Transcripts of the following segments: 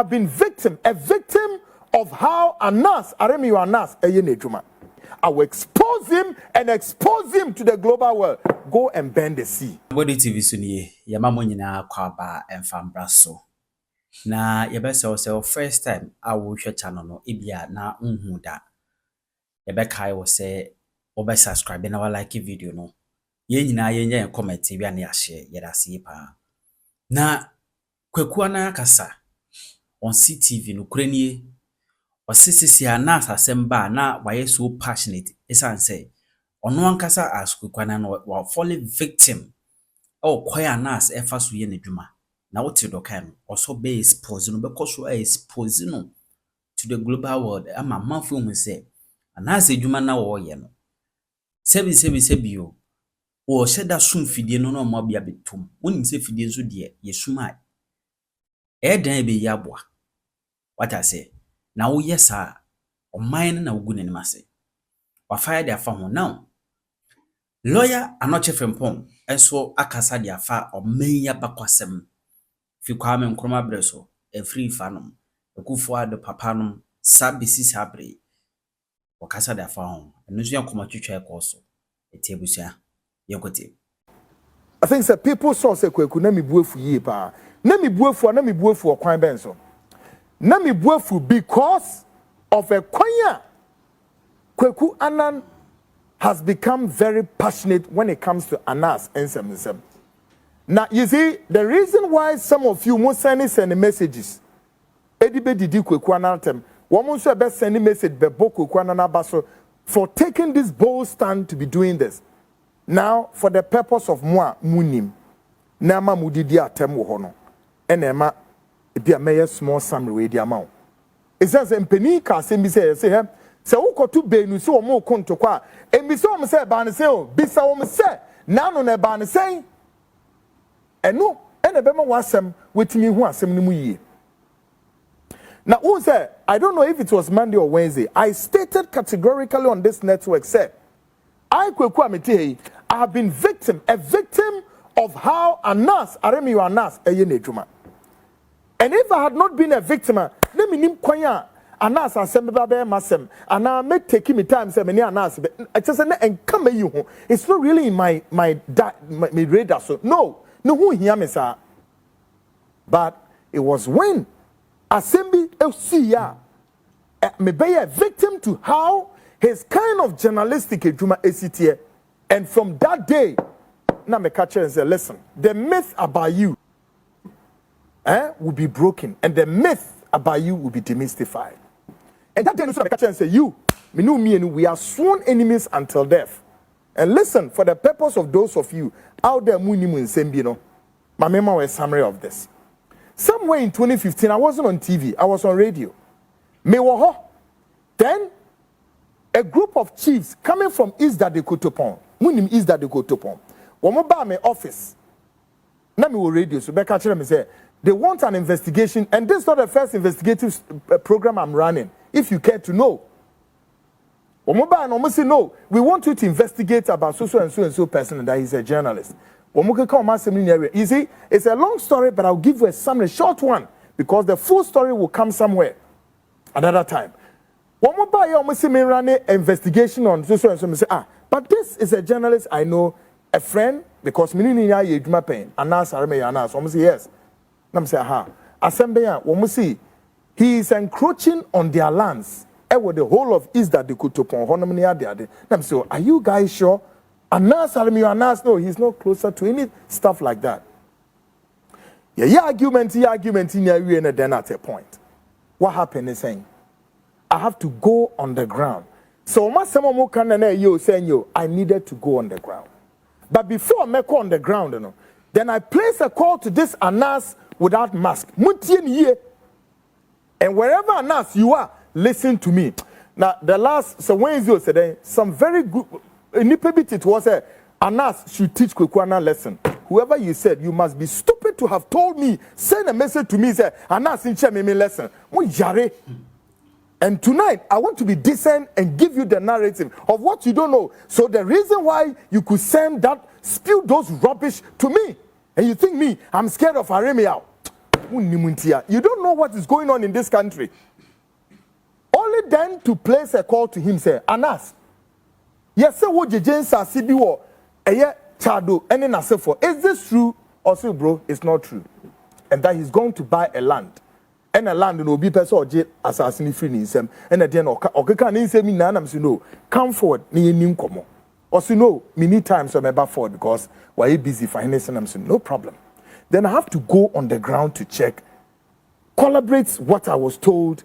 have been a victim of how Anas, Aremi Anas, Eyenejuma. I will expose him and expose him to the global world. Go and bend the sea. Boadu TV suni yamamo nyina kwaba emfambra so. Na yebese o first time I will hwe channel no ebia na unhu da. Yebeka I say obe subscribe na wa like video no. Ye nyina ye comment bia na ya share yedase pa. Na Kwaku Annan kasa on CTV no kuranie osisisi Anas asemba na why so passionate esan say ono ankasa as Kwaku Annan no fall victim kwaya Anas efa so ye nedwuma na wote do kan also be expose no because so expose no to the global world ama manfo mu say Anas edwuma na wo ye no sebi o wo sheda sum fidie no mo bia betum wonim se fidie so de ye suma dan be yabwa what I say na wo yesa o mine na ugu nanim ase wa fire dia fa ho now lawyer Anoche Frempong enso akasa dia fa o manya bakwasem fi kwame nkroma breso e free fanom ekufo ado papanom sabisi sabre o kasa dia fa ho eno so yankoma twetwa ekoso etiebusia yekote. I think that people saw say Kwaku na me buefu yie pa na me buefu okwan benso na me buefu because of a kwanya. Kwaku Annan has become very passionate when it comes to Anas and Semsem. Now you see the reason why some of you must send messages edibe didi Kwaku Annan tem woman so be send message be Kwaku Annan abaso for taking this bold stand to be doing this. Now, for the purpose of moi munim, nama mudidi atem wo hono. Enema be a mayor small summary the amount. It says in Penika say him, say uko tu benu so mo konto kwa. E mi so mo say ban say o, bisa o mo say, na no na ban say. Eno, ene be ma wasem wetimi hu asem ni mu yie. Now, who said, I don't know if it was Monday or Wednesday, I stated categorically on this network, said, I have been a victim of how Anas, Aremi Anas, Eyenejuma. And if I had not been a victim, let me name Kwanya, Anas, Asembabe, Masem, and I may take me time, say, many Anas, I just said, and come you. It's not really in my radar. So, no, who hear me, sir. But it was when Assembly FCA may be a victim to how his kind of journalistic ejuma ACTA, and from that day, now me catch and say, listen, the myth about you will be broken, and the myth about you will be demystified. And that day, I catch and say, me and we are sworn enemies until death. And listen, for the purpose of those of you out there, Munimu and Sembino, my memory was a summary of this. Somewhere in 2015, I wasn't on TV, I was on radio. Then a group of chiefs coming from East Dadekotopon, Munim East Dadekotopon, Womo ba me office. Na me radio, so Becca me say, they want an investigation, and this is not the first investigative program I'm running, if you care to know. Womo ba no say no, we want you to investigate about so and so person that he's a journalist. You see, it's a long story, but I'll give you a summary, short one, because the full story will come somewhere another time. One more by almost me run an investigation on so and so say, but this is a journalist I know, a friend, because Minina ye do my pain, Anas Arme Anas, almost say yes. Nam say, Assembly, one see, he is encroaching on their lands. With the whole of East Dadekotopon, Honomania de Nam say, are you guys sure? Anas Anas, no, he's not closer to any stuff like that. Argument in your then at a point. What happened is saying, I have to go on the ground. So I needed to go on the ground. But before I go on the ground, then I place a call to this Anas without mask. And wherever Anas you are, listen to me. Now the last Wednesday today, some very good it was a Anas should teach Kwaku Annan lesson. Whoever you said, you must be stupid to have told me, send a message to me, say Anas in me lesson. And tonight, I want to be decent and give you the narrative of what you don't know. So the reason why you could send that, spew those rubbish to me, and you think me, I'm scared of Aremi out. You don't know what is going on in this country. Only then to place a call to him, say, Anas, yes, sir, what James Asibiwo, Chado, any Nasefo. Is this true? Or say, bro, it's not true. And that he's going to buy a land. And a land in Obi Peso or jail assassin free in him. And at the end, okay, can he say me nanam si no, come forward, ni nim komo. Or say no, many times I'm about forward because why busy financing them, no problem. Then I have to go on the ground to check, collaborates what I was told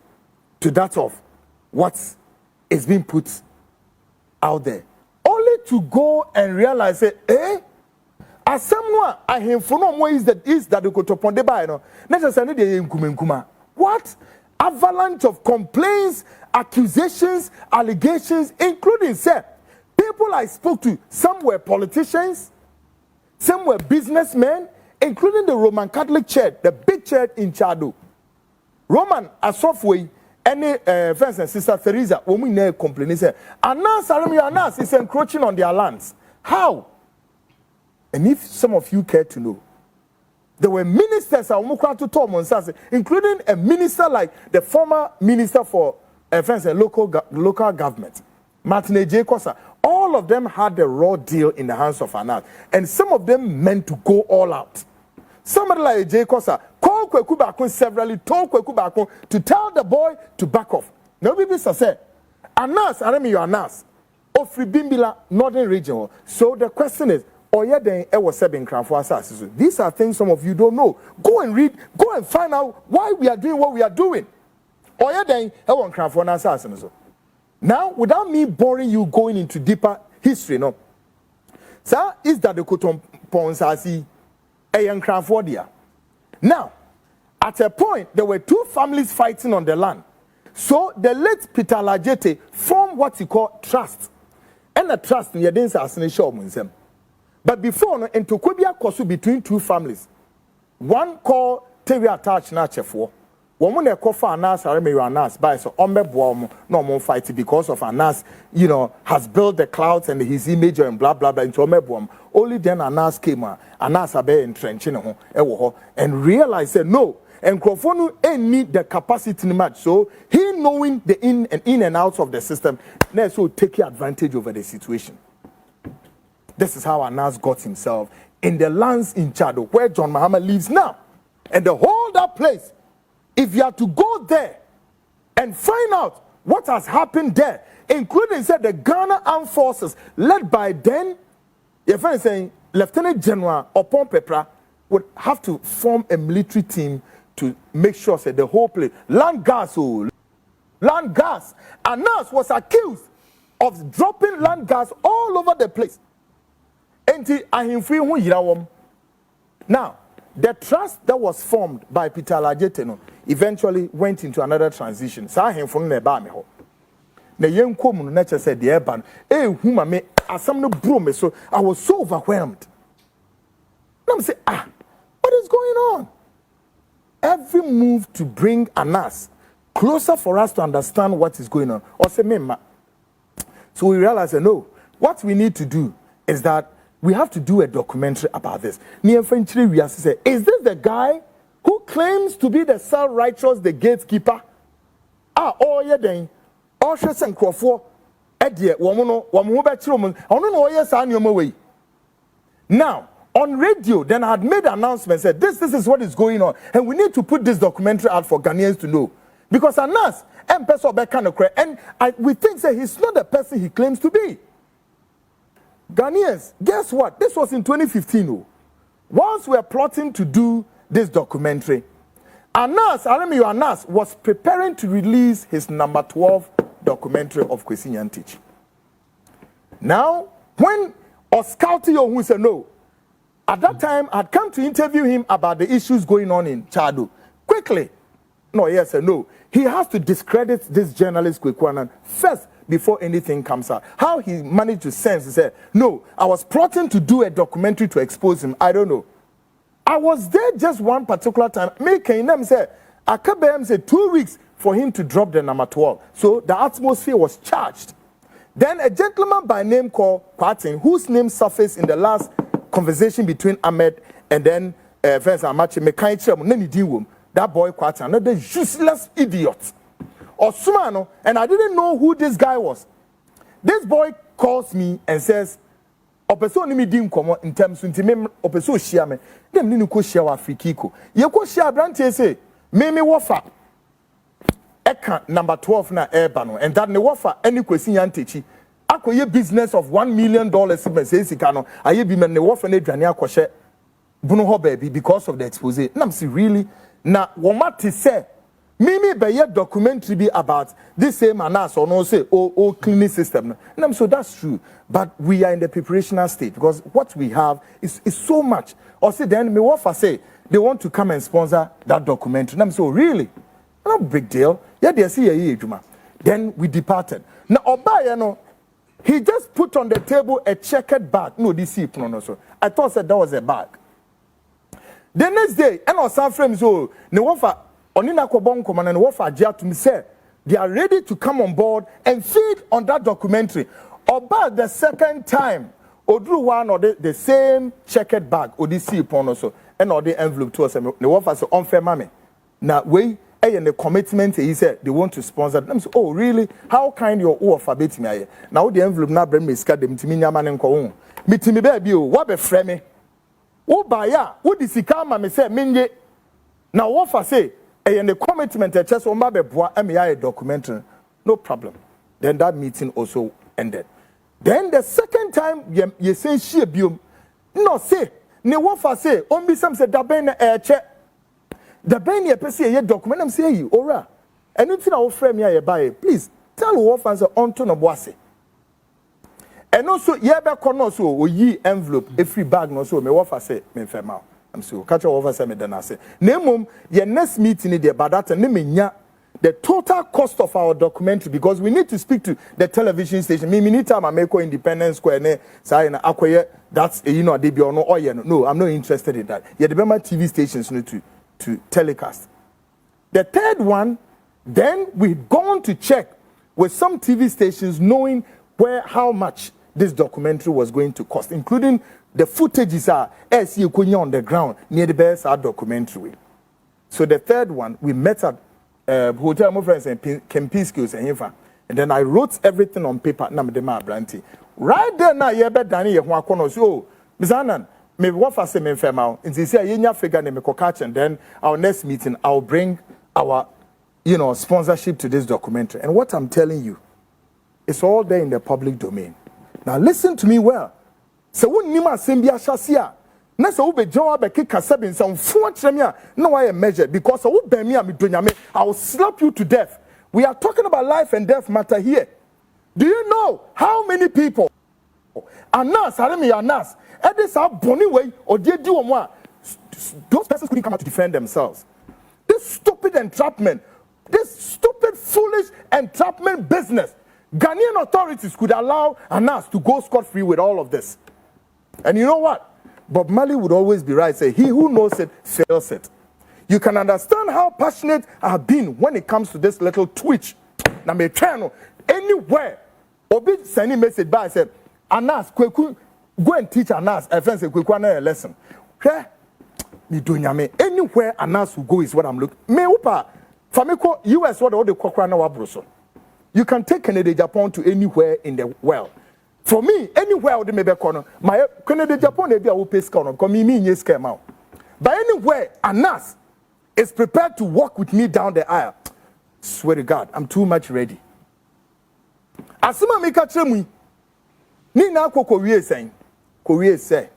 to that of what is being put out there. Only to go and realize, say, as someone I have for no more is that they could upon the buy no. Necessarily they kuma. What? Avalanche of complaints, accusations, allegations, including say people I spoke to, some were politicians, some were businessmen, including the Roman Catholic Church, the big church in Chado. Roman Asofwe, any friends and sister Teresa, when we never complain, say, Anas is encroaching on their lands. How? And if some of you care to know, there were ministers, including a minister like the former minister for friends and local government, Martin J. Kosa. All of them had the raw deal in the hands of Anas, and some of them meant to go all out. Somebody like J. Kosa called Kwaku Bakun severally, told Kwaku Bakun to tell the boy to back off. Now, we say, Anas, I mean, you Anas, of Bimbila, Northern Region. So the question is, these are things some of you don't know. Go and read, go and find out why we are doing what we are doing. Now, without me boring you going into deeper history, no. Sir, is that the Koton Ponsasi a Now, at a point, there were two families fighting on the land. So the late Peter Lajete formed what he called trust. And a trust in Yadin's assassination. But before, in Tokobia Kosu between two families, one called Tevi Attach Nachefo, one when call for Anas, I remember Anas, by so Ombe no more fighting because of Anas, has built the clouds and his image and blah blah blah into Ombe. Only then Anas came, Anas abe entrenching and realized that no, and Krofonu ain't need the capacity much. So he knowing the in and outs of the system, so take advantage over the situation. This is how Anas got himself in the lands in Chado, where John Mahama lives now. And the whole that place, if you have to go there and find out what has happened there, including said the Ghana Armed Forces, led by then, your friend is saying Lieutenant General Opon Pepra, would have to form a military team to make sure that the whole place, land gas. Anas was accused of dropping land gas all over the place. Now, the trust that was formed by Peter Lajete eventually went into another transition. So I have the young woman nature said the urban, whom I made as some no broom, so I was so overwhelmed. And I'm saying, what is going on? Every move to bring Anas closer for us to understand what is going on. Or say, so we realized that no, what we need to do is that we have to do a documentary about this. Is this the guy who claims to be the self-righteous, the gatekeeper? Then. Now, on radio, then I had made an announcement, said, this is what is going on. And we need to put this documentary out for Ghanaians to know. Because Anas, and we think that he's not the person he claims to be. Ghanaians, guess what? This was in 2015. Once we were plotting to do this documentary, Anas was preparing to release his number 12 documentary of Kwesi Nyantakyi. Now, when Oscautio who said no, at that time I'd come to interview him about the issues going on in Chado. Quickly, no, yes or no. He has to discredit this journalist Kwaku Annan first before anything comes out. How he managed to sense, he said, no, I was plotting to do a documentary to expose him. I don't know. I was there just one particular time. Making them say, I kept say 2 weeks for him to drop the number 12. So the atmosphere was charged. Then a gentleman by name called Kwatin, whose name surfaced in the last conversation between Ahmed and then friends are matching me kind of nani din that boy Kwaku Annan, another useless idiot. Or Sumano, and I didn't know who this guy was. This boy calls me and says, Opeso ni mi din komo in terms of me opeso share me. Dem ni ko share wa frikiko. Ye ko share branche say, me wofa. Eka number 12 na eba no, and that ne wofa any kwesi yantechi. Ako ye business of $1 million say sika no. Aye bi me ne wofa ne dwane akɔhye bunu ho baby because of the expose. Nam si really na womati say Mimi be ye documentary be about this same Anas or no say cleaning system. And so that's true. But we are in the preparational stage because what we have is so much. Or say then me what say they want to come and sponsor that documentary. And I'm so really no big deal. Yeah, they see a juma. Then we departed. Now Obaya no, he just put on the table a checkered bag. No, this is no so. I thought that was a bag. The next day, and our some frames so no one for Onina Kobon Command and Wafa Jia to me say they are ready to come on board and feed on that documentary. About the second time, Odru one or the same checkered bag, or this see upon also, and or the envelope to us, and the Wafa say unfair mommy. Now, we and the commitment he said they want to sponsor them. So, oh, really? How kind your offer bit me? Now the envelope now bring me scared them to me, Yaman and Koon. Meet me, baby, what be frame? Oh, by ya, what is he come and say, Minje? Now, Wafa say, and the commitment a chest on my MI documentary, no problem. Then that meeting also ended. Then the second time you say she abuse, no say, ne Wafa say, only some say that ben check. The ben ye pesi ye document am say you, ora. Anything I will frame here buy, please tell Wafa say onto no boise. And also ye be kono so o yi envelope a free bag no so me Wafa say me fema. I'm so catch over some then I say. Nemum, your next meeting is there, but that the total cost of our documentary because we need to speak to the television station. Me need time I make Independence Square ne say na akoye that's they be or no, I'm not interested in that. Yeah, the Burma TV stations need to telecast. The third one, then we've gone to check with some TV stations knowing how much this documentary was going to cost, including the footages are as you on the ground near the best our documentary. So the third one, we met at hotel my friends and Ken skills and then I wrote everything on paper. Right there now, you better than you want so Ms. Annan, maybe what for some infernal and say you figure name catch and then our next meeting I'll bring our sponsorship to this documentary. And what I'm telling you, it's all there in the public domain. Now listen to me well. So when Nima Sembia Shasia, Nessa Ube Joa Beki Kasabin, some 4 tremia, no I am measured because I will bear me I will slap you to death. We are talking about life and death matter here. Do you know how many people Anas, Aremi Anas, and this are bonny way or did do one? Those persons couldn't come out to defend themselves. This stupid entrapment, this stupid, foolish entrapment business. Ghanaian authorities could allow Anas to go scot-free with all of this. And you know what? Bob Marley would always be right. Say, he who knows it, fails it. You can understand how passionate I have been when it comes to this little twitch. Now, me channel anywhere. Obi send a message by said, Anas, Kwaku, go and teach Anas. I fancy Kwaku a lesson. Anywhere Anas will go is what I'm looking. Me upa, famiko US what all the Kwaku Annan wabroso. You can take Ken Agyapong to anywhere in the world. For me, anywhere the maybe corner, my Ken Agyapong maybe I will pay corner because me yes came out. But anywhere, Anas is prepared to walk with me down the aisle. Swear to God, I'm too much ready. Asuma meka tremui. Ni na kokowie sen. Kowie say.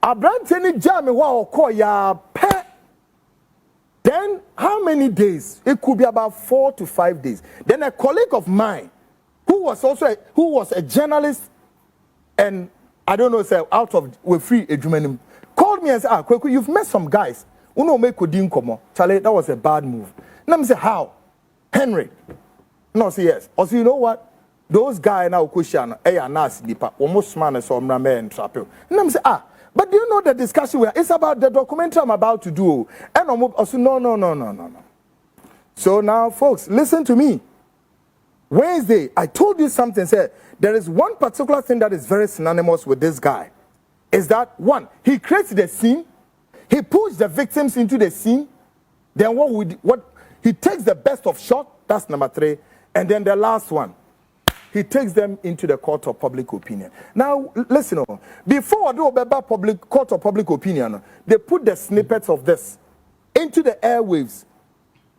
Abrante ni jam wa okọ ya pe. Then, how many days? It could be about 4 to 5 days. Then a colleague of mine, who was a journalist, and I don't know, say out of we free edumanim, called me and said, Kwaku, you've met some guys. Uno make kodin komo. Charlie, that was a bad move. And I say, how? Henry. No, say yes. Also, you know what? Those guys now question, Anas nipa, almost man as some and trap. And I say, but do you know the discussion it's about the documentary I'm about to do? And I'm also no. So now, folks, listen to me. Wednesday, I told you something. Said there is one particular thing that is very synonymous with this guy. is that one, he creates the scene, he puts the victims into the scene, then what he takes the best of shot, that's number 3, and then the last one, he takes them into the court of public opinion. Now, listen, before the court of public opinion, they put the snippets of this into the airwaves.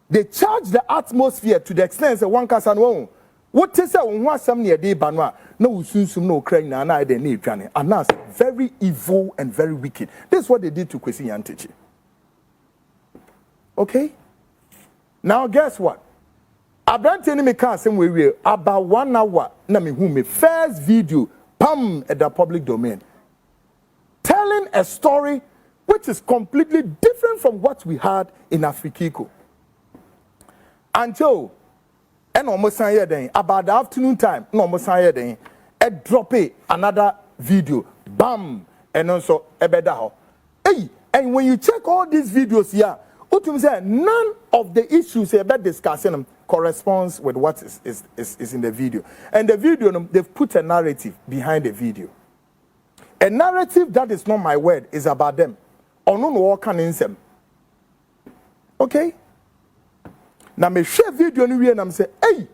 They charge the atmosphere to the extent that one can say, what is that? One some near day banwa no soon no Ukraine and I didn't need Johnny. And that's very evil and very wicked. This is what they did to Kwesi Nyantakyi. Okay? Now guess what? Abrante me can say we about 1 hour. Na me who me first video pam at the public domain, telling a story which is completely different from what we had in Afrikiko. Until and almost then about the afternoon time, no almost then a drop another video, bam, and also a bedaho. Hey, and when you check all these videos here, none of the issues here that discussing them corresponds with what is in the video. And the video, they've put a narrative behind the video. A narrative that is not my word is about them. Or no walk in them. Okay? Now me share video ni and I'm say, hey,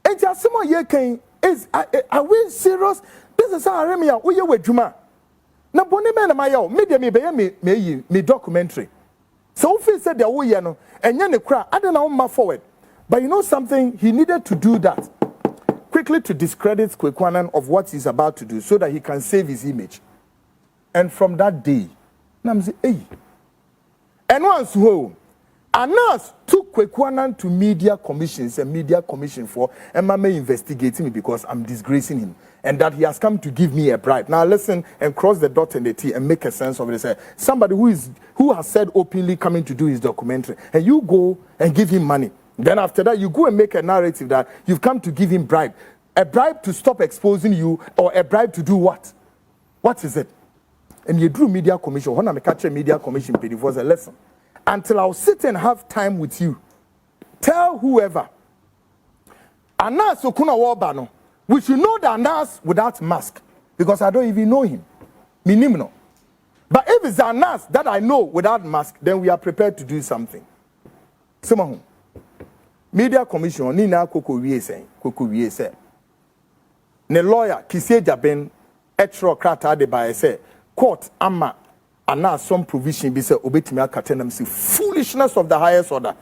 and just someone here can are we serious? This is how I remember we with Juma. Na boni me na mayo me documentary. So if said the way no and yen the cry, I don't know forward. But you know something, he needed to do that quickly to discredit Kwaku Annan of what he's about to do so that he can save his image. And from that day, I'm say, hey. And once who Anas took Kwaku Annan to media commissions, a media commission for MMA investigating me because I'm disgracing him. And that he has come to give me a bribe. Now listen and cross the dot and the T and make a sense of it. Say, somebody who has said openly coming to do his documentary, and you go and give him money. Then after that, you go and make a narrative that you've come to give him bribe. A bribe to stop exposing you, or a bribe to do what? What is it? And you drew media commission. When I catch a media commission, it was a lesson. Until I'll sit and have time with you. Tell whoever. Anas Okuna Wabano. We should know the Anas without mask. Because I don't even know him. Minimum. But if it's Anas that I know without mask, then we are prepared to do something. Someone. Media commission ni na koko wie say ne lawyer Ken Agyapong etro krata de by say court ama ana some provision be say obetimi akatenam say foolishness of the highest order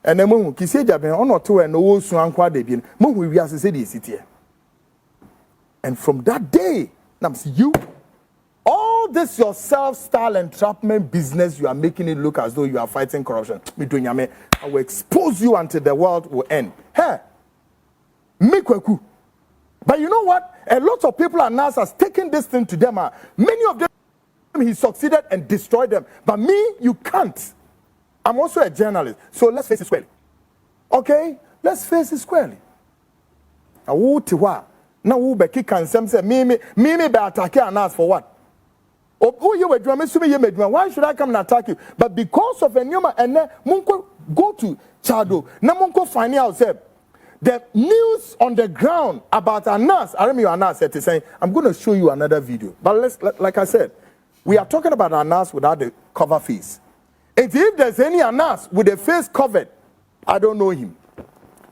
and then mo Ken Agyapong ono to and no su ankwa de bi mo hu wi ase say dey sit here. And from that day nam see you all this your self-style entrapment business, you are making it look as though you are fighting corruption. I will expose you until the world will end. Hey, me Kwaku. But you know what? A lot of people are now has taken this thing to them. Many of them, he succeeded and destroyed them. But me, you can't. I'm also a journalist. So let's face it squarely. Okay? Let's face it squarely. Now, who be kick and say, me be attack and ask for what? Why should I come and attack you? But because of a new and then Munko go to Chado. Now Munko find out the news on the ground about Anas. I remember Anas said to say, I'm going to show you another video. But like I said, we are talking about Anas without the cover face. And if there's any Anas with a face covered, I don't know him.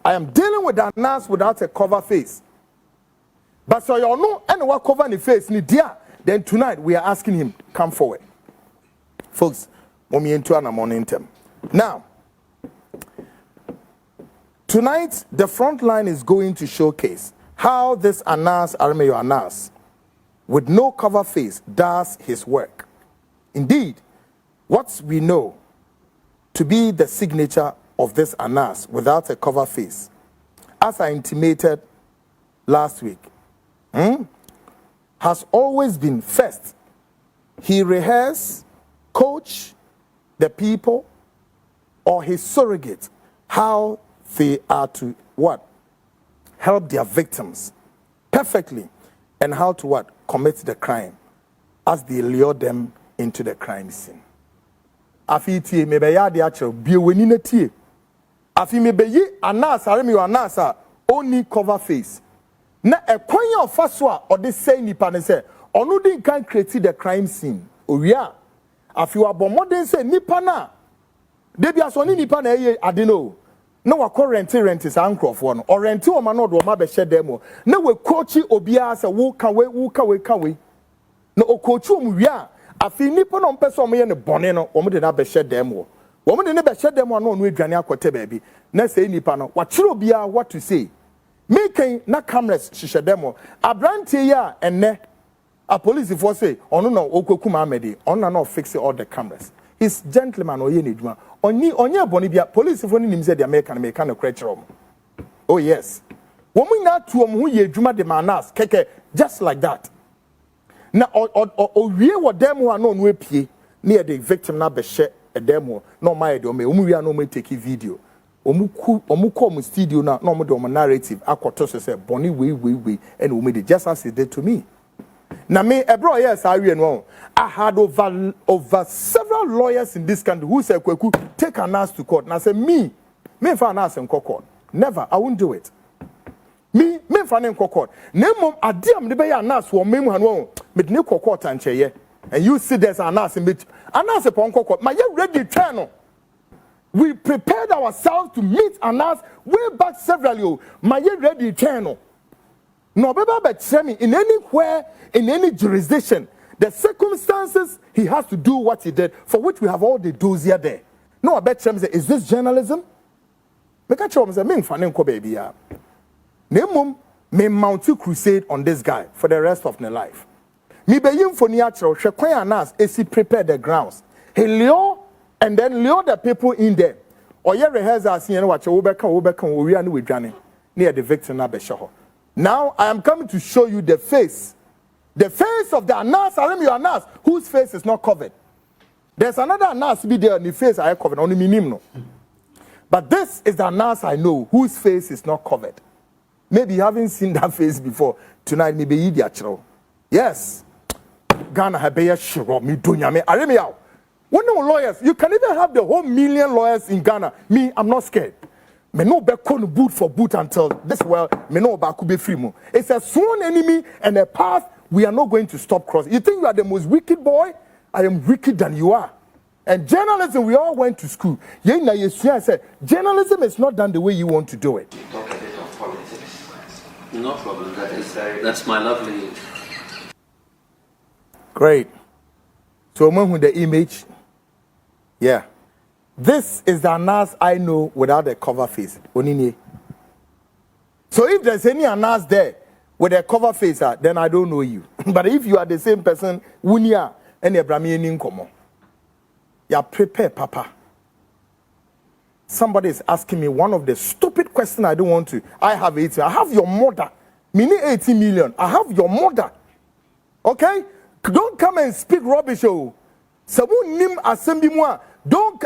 I am dealing with Anas without a cover face. But so you know anyone cover the face ni dia. Then tonight we are asking him, come forward. Folks, now, tonight the front line is going to showcase how this Anas, Arameyo Anas, with no cover face, does his work. Indeed, what we know to be the signature of this Anas without a cover face, as I intimated last week, has always been first. He rehearse, coach the people or his surrogate how they are to what? Help their victims perfectly and how to what? Commit the crime as they lure them into the crime scene. Afi tie me be ya de akyere bi weni na tie. Afi me be yi Anas Arameyo Anas only cover face. Na ekwan ya ofa so a ode say nipa ne say Onu din kan create the crime scene. Owia. Afi wa bɔ modern say nipa na. Debi asoni nipa na eye adeno. Na wa rent sa nkrofo no. Or rent o ma no do ma be hye dem o. Na we coachi obia say wo ka we. Na o coachi o mu wia. Afi nipa no mpɛ so mo ye ne bɔne no, wo mo de na be hye dem o. Wo mo de ne be hye dem o no no adwane akote baabi. Na say nipa no, wa kyerɛ obia what to say. Making na cameras hye dem o. Abrantie ya enne a police force say ono no okokuma amedi ono na fix all the cameras. He's gentleman oye ne dwuma. Onye boni bia police for nim say the American no crechero. Oh yes. Womu na to om hu ye dwuma de manas keke just like that. Na owie wo dem ho no no epie na the victim na be hye e dem ho no my de o me omu wi na o me take video. Omu come studio na no mo de o narrative akoto so say boni we and o me de just as he did to me. Na me ebro yes I had over several lawyers in this country who said Kwaku take an ass to court. And I said me for an ass in court. Never, I won't do it. Me for an court. Name adiam de be an ass wo me mu hanu me de court and cheye. And you see there's an ass in bit. An ass upon court. My ready channel. We prepared ourselves to meet an ass way back several. My ready channel. No, but tell me in anywhere, in any jurisdiction, the circumstances he has to do what he did, for which we have all the dossier there. No, I bet say, is this journalism? Make a choice, me fanning ko baby ya. Nemum me mount a crusade on this guy for the rest of my life. Me be him for niachro, she kwen anas, esi prepare the grounds. He lure and then lure the people in there. Or ye rehearsal see watch obeka we anu we dwane near the victim na be shoho. Now I am coming to show you the face. The face of the Anas, Anas, whose face is not covered. There's another Anas be there, and the face I covered, only minimum. But this is the Anas I know, whose face is not covered. Maybe you haven't seen that face before. Tonight, maybe you diachro. Yes. Ghana have be a shiro, me dunya me. Aremi out. One no lawyers. You can even have the whole million lawyers in Ghana. Me, I'm not scared. Me no be con boot for boot until this well. Me no ba could be free mo. It's a sworn enemy and a path we are not going to stop crossing. You think you are the most wicked boy? I am wicked than you are. And journalism, we all went to school. I said, journalism is not done the way you want to do it. Talk a bit of politics. No problem. That's my lovely. Great. So with the image, yeah. This is the Anas I know without a cover face. Onini. So if there's any Anas there with a cover face, then I don't know you. But if you are the same person, Wunia and Abramian Incomo, you are prepared, Papa. Somebody is asking me one of the stupid questions I don't want to. I have 18. I have your mother. Mini 18 million. I have your mother. Okay? Don't come and speak rubbish. Oh. Someone nim assembly moi. Don't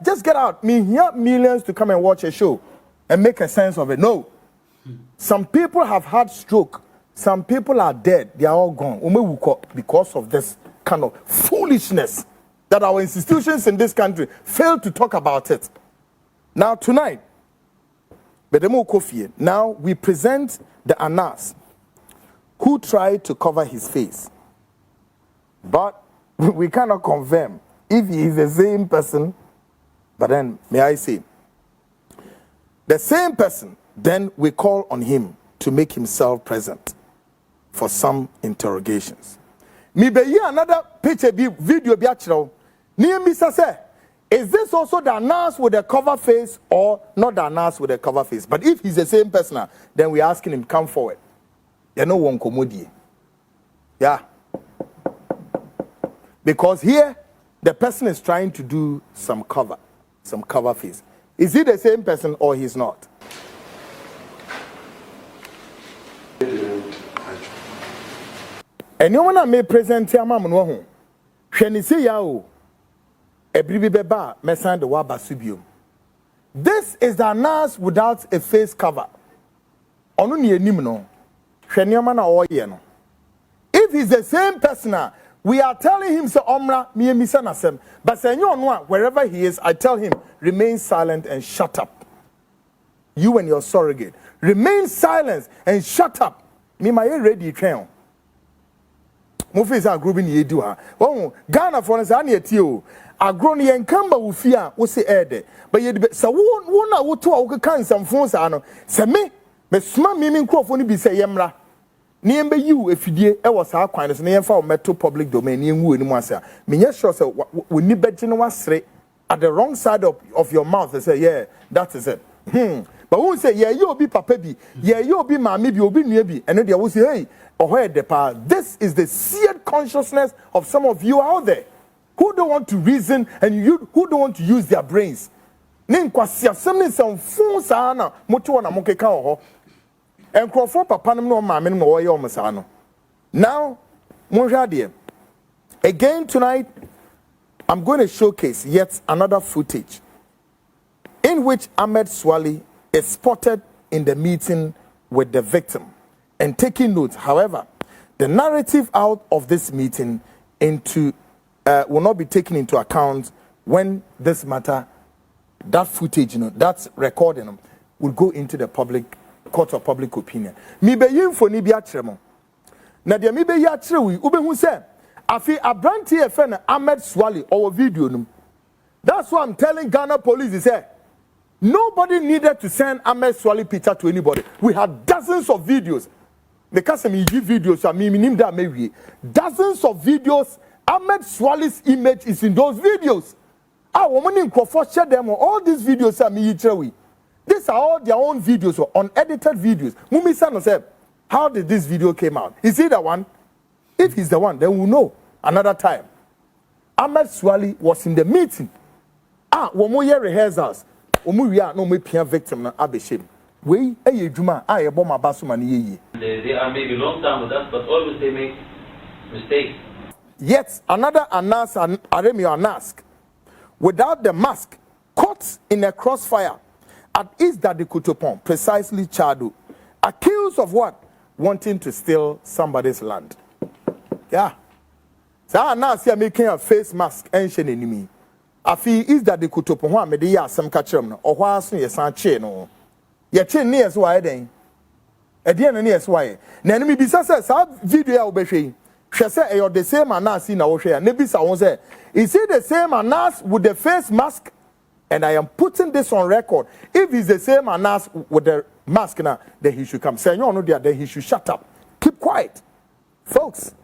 just get out. Me here millions to come and watch a show and make a sense of it. No. Some people have had stroke. Some people are dead. They are all gone. Because of this kind of foolishness that our institutions in this country fail to talk about it. Now tonight, now we present the Anas who tried to cover his face. But we cannot confirm if he is the same person. But then, may I say, the same person, then we call on him to make himself present for some interrogations. Me be here another picture video biachro. Near Mr. Say, is this also the Anas with a cover face or not the Anas with a cover face? But if he's the same person, then we're asking him come forward. You know one commodity. Yeah. Because here, the person is trying to do some cover face. Is he the same person or he's not? And you want to make present your mom no ho. Hwani se ya o. Ebribi beba mesan de wa basubium. This is the Anas without a face cover. Onu ni enim no. Hwani ma na oye no. If he's the same person, we are telling him, so Omra, me misa nasem. But say wherever he is, I tell him, remain silent and shut up. You and your surrogate. Remain silent and shut up. Me my ready train. mo fi say agro bi na yedi ha wo Ghana for no say na yeti o agro no yen kamba wo fi a wo say ede but yedi say wo na wo to a wo kan samfo sa no say me sma me nkrofo no bi say yemra na yembe yiw efidie e wo sa kwan no so na yemfa wo meto public domain na yenwu eni mu ase a menye sure say wo ni beje no wasre at the wrong side of your mouth. They say, yeah, that is it. But who say, yeah, you be papa bi, yeah, you be mommy bi, obi nue bi, and then they will say, hey, oh, the power. This is the seared consciousness of some of you out there who don't want to reason and you who don't want to use their brains. Ninkwasi some phone sana, mutu na mokeka oho. And crofo papa no mama no wo ye omsano. Now, monjadie. Again tonight, I'm going to showcase yet another footage in which Ahmed Swali is spotted in the meeting with the victim and taking notes. However, the narrative out of this meeting will not be taken into account when this matter, that footage, that recording will go into the public court of public opinion. Mi be yinfo ni bi atremo. Na de mi be yi atrewi, ube hu se afi abranti e fe na Ahmed Swali or video num. That's why I'm telling Ghana police is say nobody needed to send Ahmed Swali picture to anybody. We had dozens of videos. Because me give videos, I mean that maybe dozens of videos. Ahmed Swali's image is in those videos. Ah, woman in Crawford share them all these videos. I mean, these are all their own videos or unedited videos. Mumi Sano said, how did this video came out? Is he the one? If he's the one, then we'll know another time. Ahmed Swali was in the meeting. Ah, womo ye rehearsals. Womo we are no me pia victim na abeshim. We eye juma ah ye boma basu mani ye. They are maybe long time with us, but always they make mistakes. Yet another Anas and Aremio Anask, without the mask, caught in a crossfire at East Dadikutopon, precisely Chadu, accused of what? Wanting to steal somebody's land. Yeah. So Anas here making a face mask ancient enemy. Afi East Dadikutopon, who made the some catchem, or was near San Cheno. Your chin near as why then? At the end, near as why. Nanny Bissasa, video will be she said, you're the same Anas in our share. Nebisa won't say, is it the same Anas with the face mask? And I am putting this on record. If he's the same Anas with the mask now, then he should come. Say, no, no, then he should shut up. Keep quiet. Folks,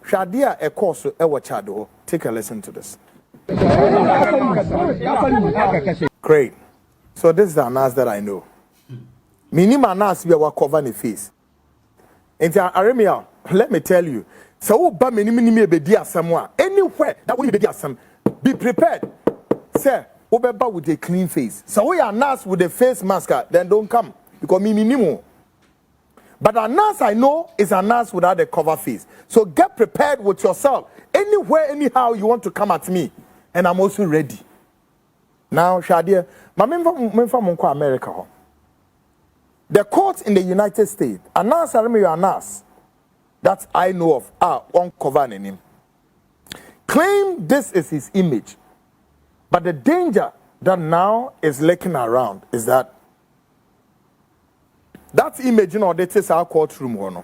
Shadia a course ewa chado. Take a listen to this. Great. So this is the Anas that I know. Minimum Anas we are covering the face. And Aremia, let me tell you. So ba many be dia somewhere anywhere that will be dia some be prepared sir obeba with a clean face so we are Anas with the face mask then don't come because me minimum but Anas I know is Anas without the cover face so get prepared with yourself anywhere anyhow you want to come at me and I'm also ready now Shadia my member America the court in the United States Anas Aremio Anas that I know of uncovering him. Claim this is his image. But the danger that now is lurking around is that image, that is our courtroom,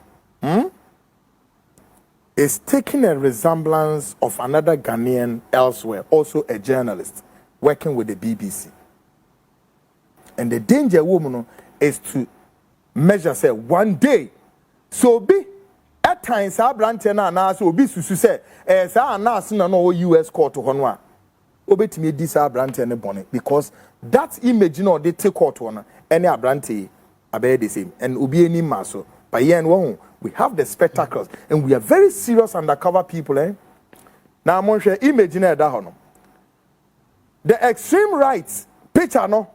is taking a resemblance of another Ghanaian elsewhere, also a journalist, working with the BBC. And the danger, woman, is to measure, say, one day, so be at times our brantena and us will be say as our nas no US court to honor. Obet me this our brantena bonnet because that image they take court on any abrante about the same and ubi any maso. By yen one we have the spectacles and we are very serious undercover people, eh? Now I'm share image in that hono. The extreme right picture no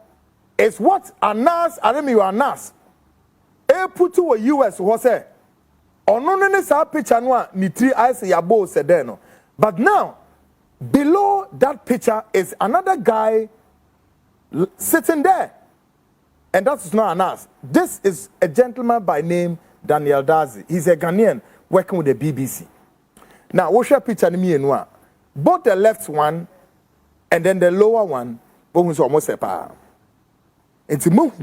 is what Anas Aremio Anas put to a US was say. Ono ne sa picture no a ni tri ice yabo sede no but now below that picture is another guy sitting there and that's not Anas. This is a gentleman by name Daniel Dazi. He's a Ghanaian working with the BBC. Now we share picture ni me no both the left one and then the lower one both is almost separate. It's move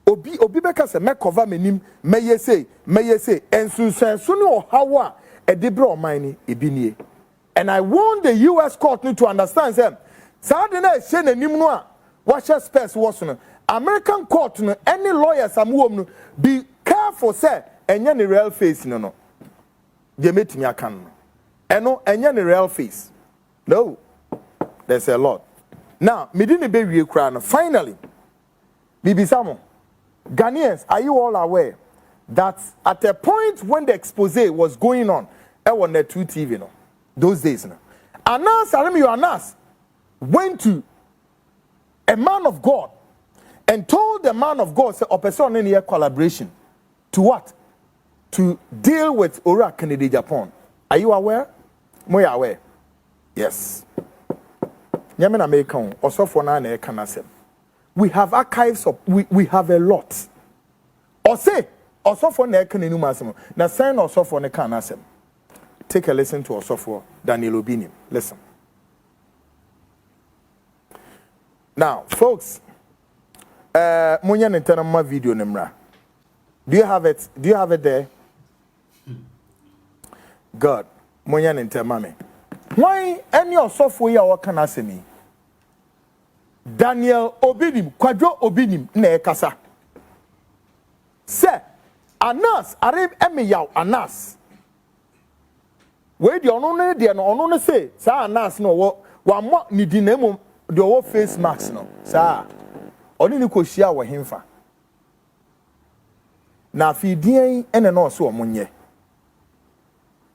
obi beka se me cover menim meye say ensunsenso ne ohawa e de bre oman ni ebinie. And I want the US court to understand them. Sa de na ehye nanim no a what space was no American court no any lawyers amwom no be careful say enye ne real face no de metimi aka no eno enye ne real face. No, there's a lot. Now me di ne be wie kra no finally Bibisamo Ghanaians, are you all aware that at a point when the expose was going on the 2 TV no those days no Anas went to a man of God and told the man of God say person in here collaboration to what? To deal with Ora Ken Agyapong. Are you aware? Moya aware? Yes. Nyame na make on osofo na na e kan asem. We have archives of we have a lot. Or say osofo na e kan enu asem. Na sign osofo na kan asem. Take a listen to osofo Daniel Obinim. Listen. Now, folks, munya ntenama video nemra. Do you have it? Do you have it there? God, munya ntema me. Why any osofo ya wa kan asemi? Daniel Obinim, Kwadwo Obinim na ekasa. Se Anas arem emiyaw Anas. We di ono ne de no ono ne say sa Anas no wa mo ni di na mum de wo face mask no. Sa oni ni ko hia wo hemfa. Na afidien ene no so omonye.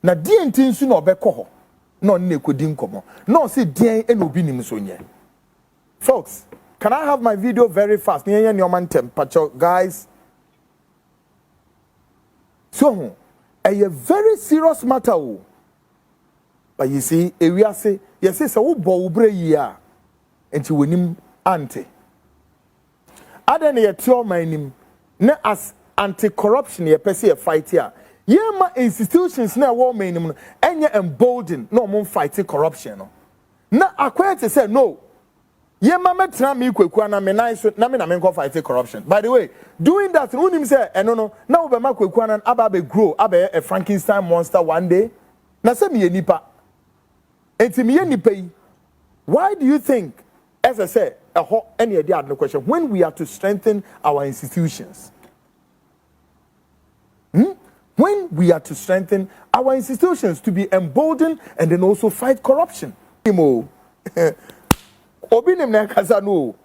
Na die ntinsu na obekọ ho. No ne kodi nkomo. No say dien ene Obinim so nye. Folks, can I have my video very fast? Guys. So, a very serious matter. But you see, we are say, yes, so bobre ya, and you win him ante. Other than your my name, ne as anti-corruption, ye per se a fight here. Ye ma institutions na war minimum, and ye emboldened, no more fighting corruption. Na acquire to say no. Ye mama tra me Kwaku Annan me nice na me go fight corruption. By the way, doing that unim say no na we ma Kwaku Annan aba be grow aba a Frankenstein monster one day. Na say me nipa. Enti me nipa yi. Why do you think, as I say, any idea no question, when we are to strengthen our institutions? When we are to strengthen our institutions to be emboldened and then also fight corruption. Obinim na kasa no.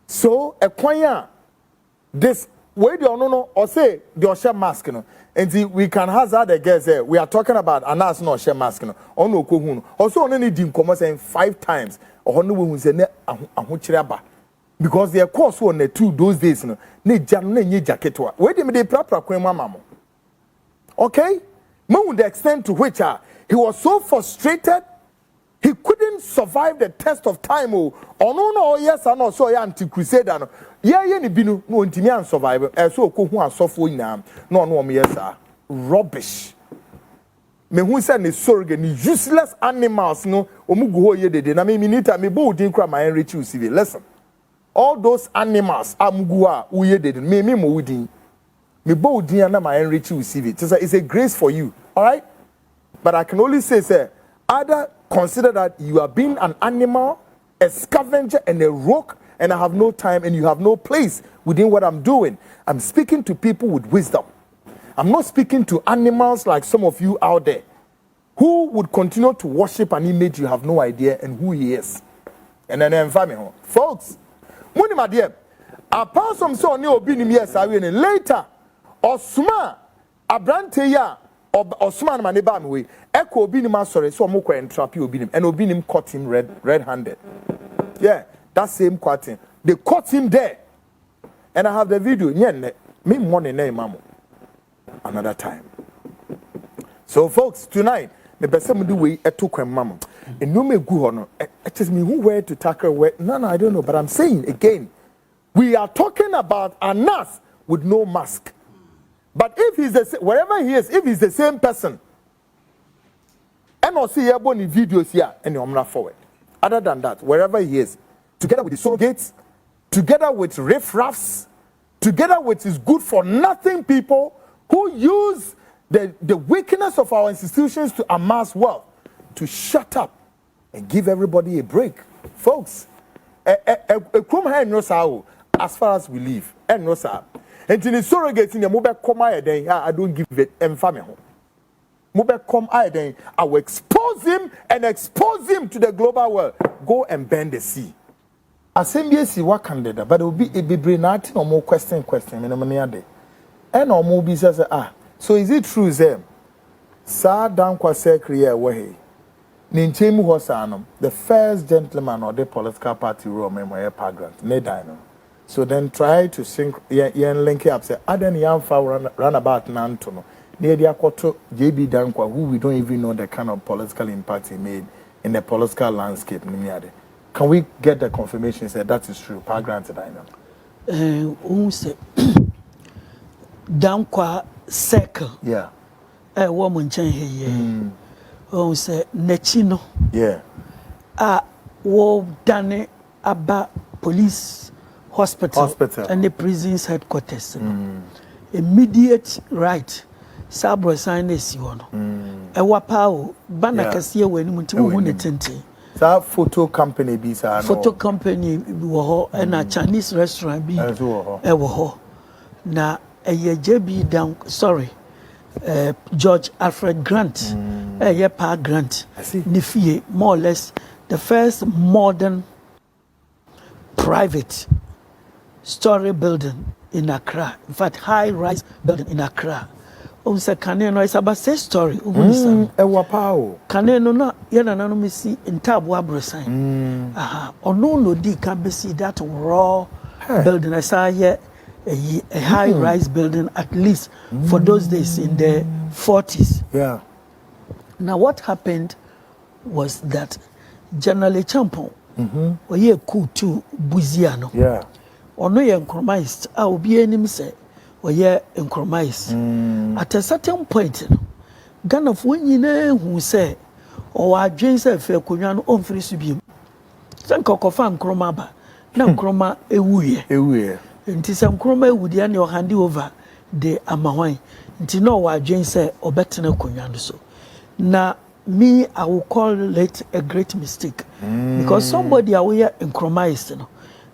So ekwanya this way the no or say the share mask no. And we can hazard the guess there. We are talking about Anas no share mask no. Ono ko hu no. Also only need dim come saying 5 times. Or no we say ne ahokyere because their course on the 2 those days no. Ne jam na nye jacket wa. We dey prapra kwen mama mo. Okay? Mo the extent to which he was so frustrated. He couldn't survive the test of time. Oh, no, yes, I know. So, anti-crusader. No, yeah, ni binu no ntimi an survive. So, ko hu asofo nyina. No, me yes, rubbish. Me hu say ni sorge ni useless animals. No, omugu ho ye dede. Na me minita me bo din kra my enrich you civil. Listen, all those animals amugu a uye dede. Me mo udin. Me bo din na my enrich you civil. It's a grace for you. All right, but I can only say, either consider that you are being an animal, a scavenger, and a rogue, and I have no time and you have no place within what I'm doing. I'm speaking to people with wisdom. I'm not speaking to animals like some of you out there who would continue to worship an image you have no idea and who he is. And then family, folks, money my dear, apart from so new obinim yes, I will later Osman Abranteya. Osman maneba me we eko obinim asore so mo kwa entrap obinim and obinim caught him red-handed. Yeah, that same quarting. They caught him there. And I have the video. Me money name mamo. Another time. So folks, tonight the best do we took mamo. And no me go on. It is me who where to tackle where. No, I don't know. But I'm saying again, we are talking about Anas with no mask. But if he's wherever he is, if he's the same person, and also here boni videos here, and I'm not forward. Other than that, wherever he is, together with the surrogates, together with riffraffs, together with his good for nothing people who use the weakness of our institutions to amass wealth, to shut up and give everybody a break. Folks, as far as we live, and no sir. And in the surrogates in the mobile come I don't give it and family home. Mobile come I will expose him and expose him to the global world. Go and bend the sea. Assembly what candidate, but it will be brain nothing or more question and or more be says so is it true them? Sir Danquah Secretary way. Ninchemu Hosanum, the first gentleman or the political party role member grant, Nedino. So then try to sync link up say Aden young run about Nantono. Near the Akoto JB Danquah, who we don't even know the kind of political impact he made in the political landscape. Can we get the confirmation that that is true? Granted, I know. Danquah circle. Yeah. Woman change here. Say Nechino. Yeah. Wo done about police hospital and the prison's headquarters. Immediate right. Sabro sign this one. Wapao Banakasia when Munti. That photo company be photo company and a Chinese restaurant be na JB Danquah sorry George Alfred Grant Pa Grant Nifie more or less the first modern private story building in Accra, in fact high rise building in Accra. Kaneno is about say story. Kaneno na yana nano me see in Tabwa Bresan. No di can be see that raw building. I saw here a high rise building at least for those days in the 40s. Yeah. Now what happened was that General Agyapong was here coup to Buziano. Yeah. Or no compromised. I will be any say. Or yeah, compromise. At a certain point, Ghana when you know who say, or I James Fair Kunyan on free subium. Sanko fan cromaba, now croma a wee. And tis some croma would yan your handy over the Amawai. Until no, why James say, or better no Kunyan so. Now, me, I will call it a great mistake because somebody aware in compromised.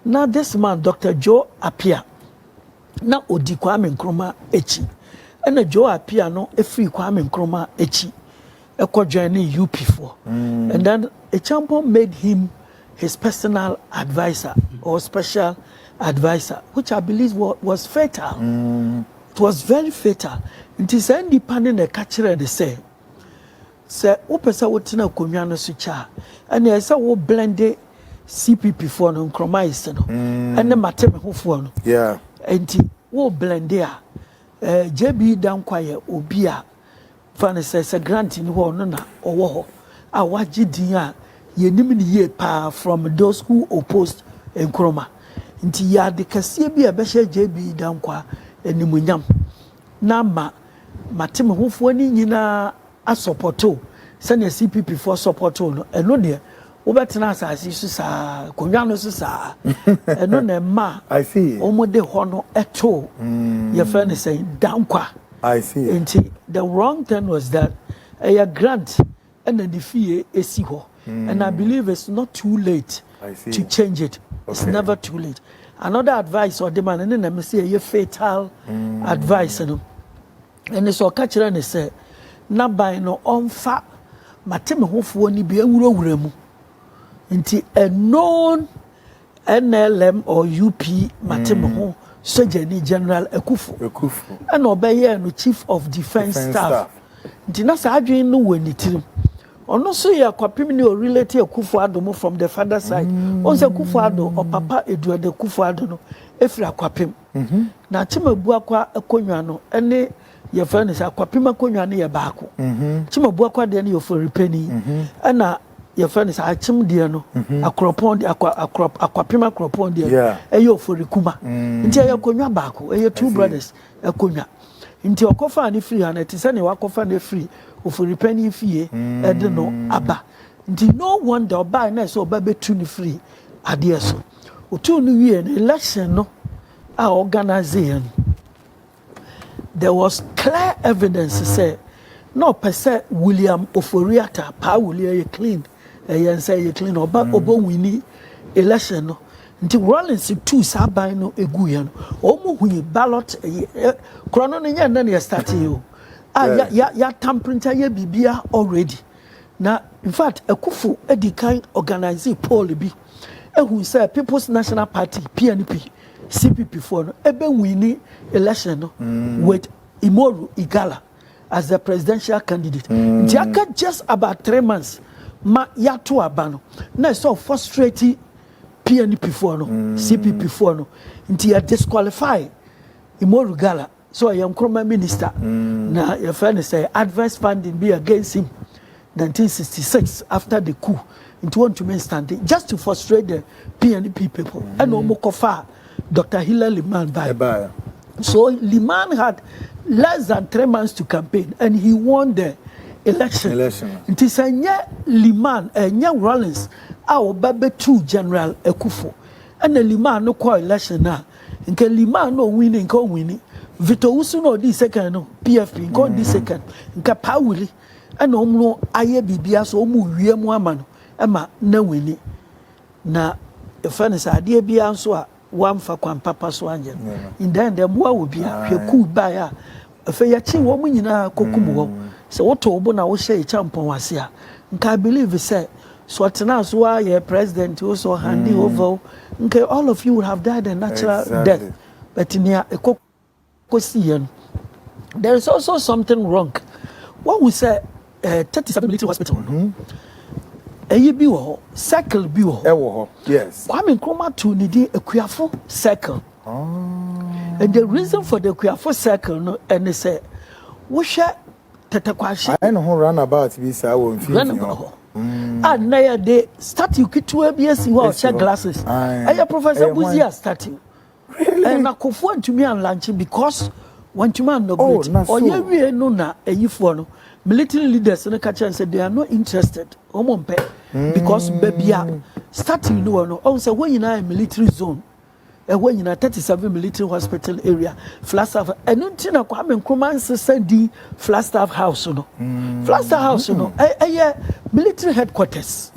Now, this man, Dr. Joe Appiah. Na odi Kwame Nkrumah echi ena Joe Appiah no free Kwame Nkrumah echi join UP4 and then Agyapong made him his personal advisor or special advisor, which I believe was fatal. It was very fatal. It is independent the catcher they say opesa wotina konwa no so cha and e say wo blend CPP for no Nkrumah is no and matem hofo no yeah. Enti wo blend there JB Danquah obi a fan say grant ni ho no na owo ho a waji din a yenim ni ye pa from those who opposed Nkrumah nti ya de kase bi a be hye JB Danquah animunyam na matem hofo ni nyina a supporto sene CPP for supporto no eno de Ubetana asasi so saa konwa no so saa eno na ma I see omode ho no eto your friend is saying Danquah I see and the wrong thing was that a grant and the fee esi ho and I believe it's not too late to change it. It's never too late. Another advice or demand and then I say a fatal advice and it's all catcher and say na by no on fa matem hofo ni bi awurawura mu nti a known NLM or UP Matemo Surgeon General Ekufu and obey no Chief of Defense Staff. Nti na sa adwen no wani tirim. Ono so ya kwapim ni o relate Ekufu from the father side. On se Ekufu or papa Edward Ekufu no efra kwapim. Na Chimabu akwa akonwa no ene your friend is akwapim akonwa no ye baako. Chimabu akwa de ne yo for repeni. Ana your friend is achim dear no akropon de akwapima akropon dear eyo forikuma nti eyo konwa baako eyo two brothers akonwa nti okofa ani free and it say ne wakofa ne free oforipani fie e de no aba nti no wonder oba na so oba betu ni free ade so otu no wie election no organization, there was clear evidence to say, no, per se, William Oforiata, Pa William clean, and say you clean, or Obo Winnie election. No. Until Rollins two Sabino Eguyan, Omo we ballot Chrononia, and then you start you. Ya tampering bibia already. Now, in fact, a kufu kind organizing Paul B. Who said People's National Party, PNP, CPP for ebe winning election with Imoru Igala as the presidential candidate. Jaka just about 3 months, ma yatu abano. Na so frustrating PNP for no, CPP for no. Until you disqualify Imoru Igala. So I am Kroma minister. Now your friend say adverse funding be against him. 1966 after the coup into one to main standing just to frustrate the PNP people and Omokofa Dr. Hilary Liman by. So Liman had less than 3 months to campaign and he won the election. It is a Liman and young Rollins our baby 2 General Ekufo and the Liman no call election now. And Liman no winning go winning. Vito Usu no this second no PFP go this second. Nka Pawuli and no aye bibia so mu wie mu ama no ema na wini na efane sa ade bia nso a wamfa kwan papa so anje in then the mo wo bia hweku ba ya efe ya chi wo mu nyina kokum wo se woto obo na wo hye champon wase a nka believe say so tena so ya president also handing over nka all of you would have died a natural death but near ekokosiyen there is also something wrong what we say 37 military hospital. Bi wo circle bi wo. Yes. Kwame Nkrumah to need a Kwiafo circle. And the reason for the Kwiafo circle no and they say wo hwe tetakwashi. I know who run about be say wo mfini. And na dey statue kitu ABS wo check glasses. Aya Professor Buzia statue. Really? And akofo ntumi an launch because when you man no great or you we no na eyifo no military leaders in the country said they are not interested because baby starting no also when you are military zone and when you are 37 military hospital area Flagstaff and until na Kwame Nkrumah said the Flagstaff house no Flagstaff house no military headquarters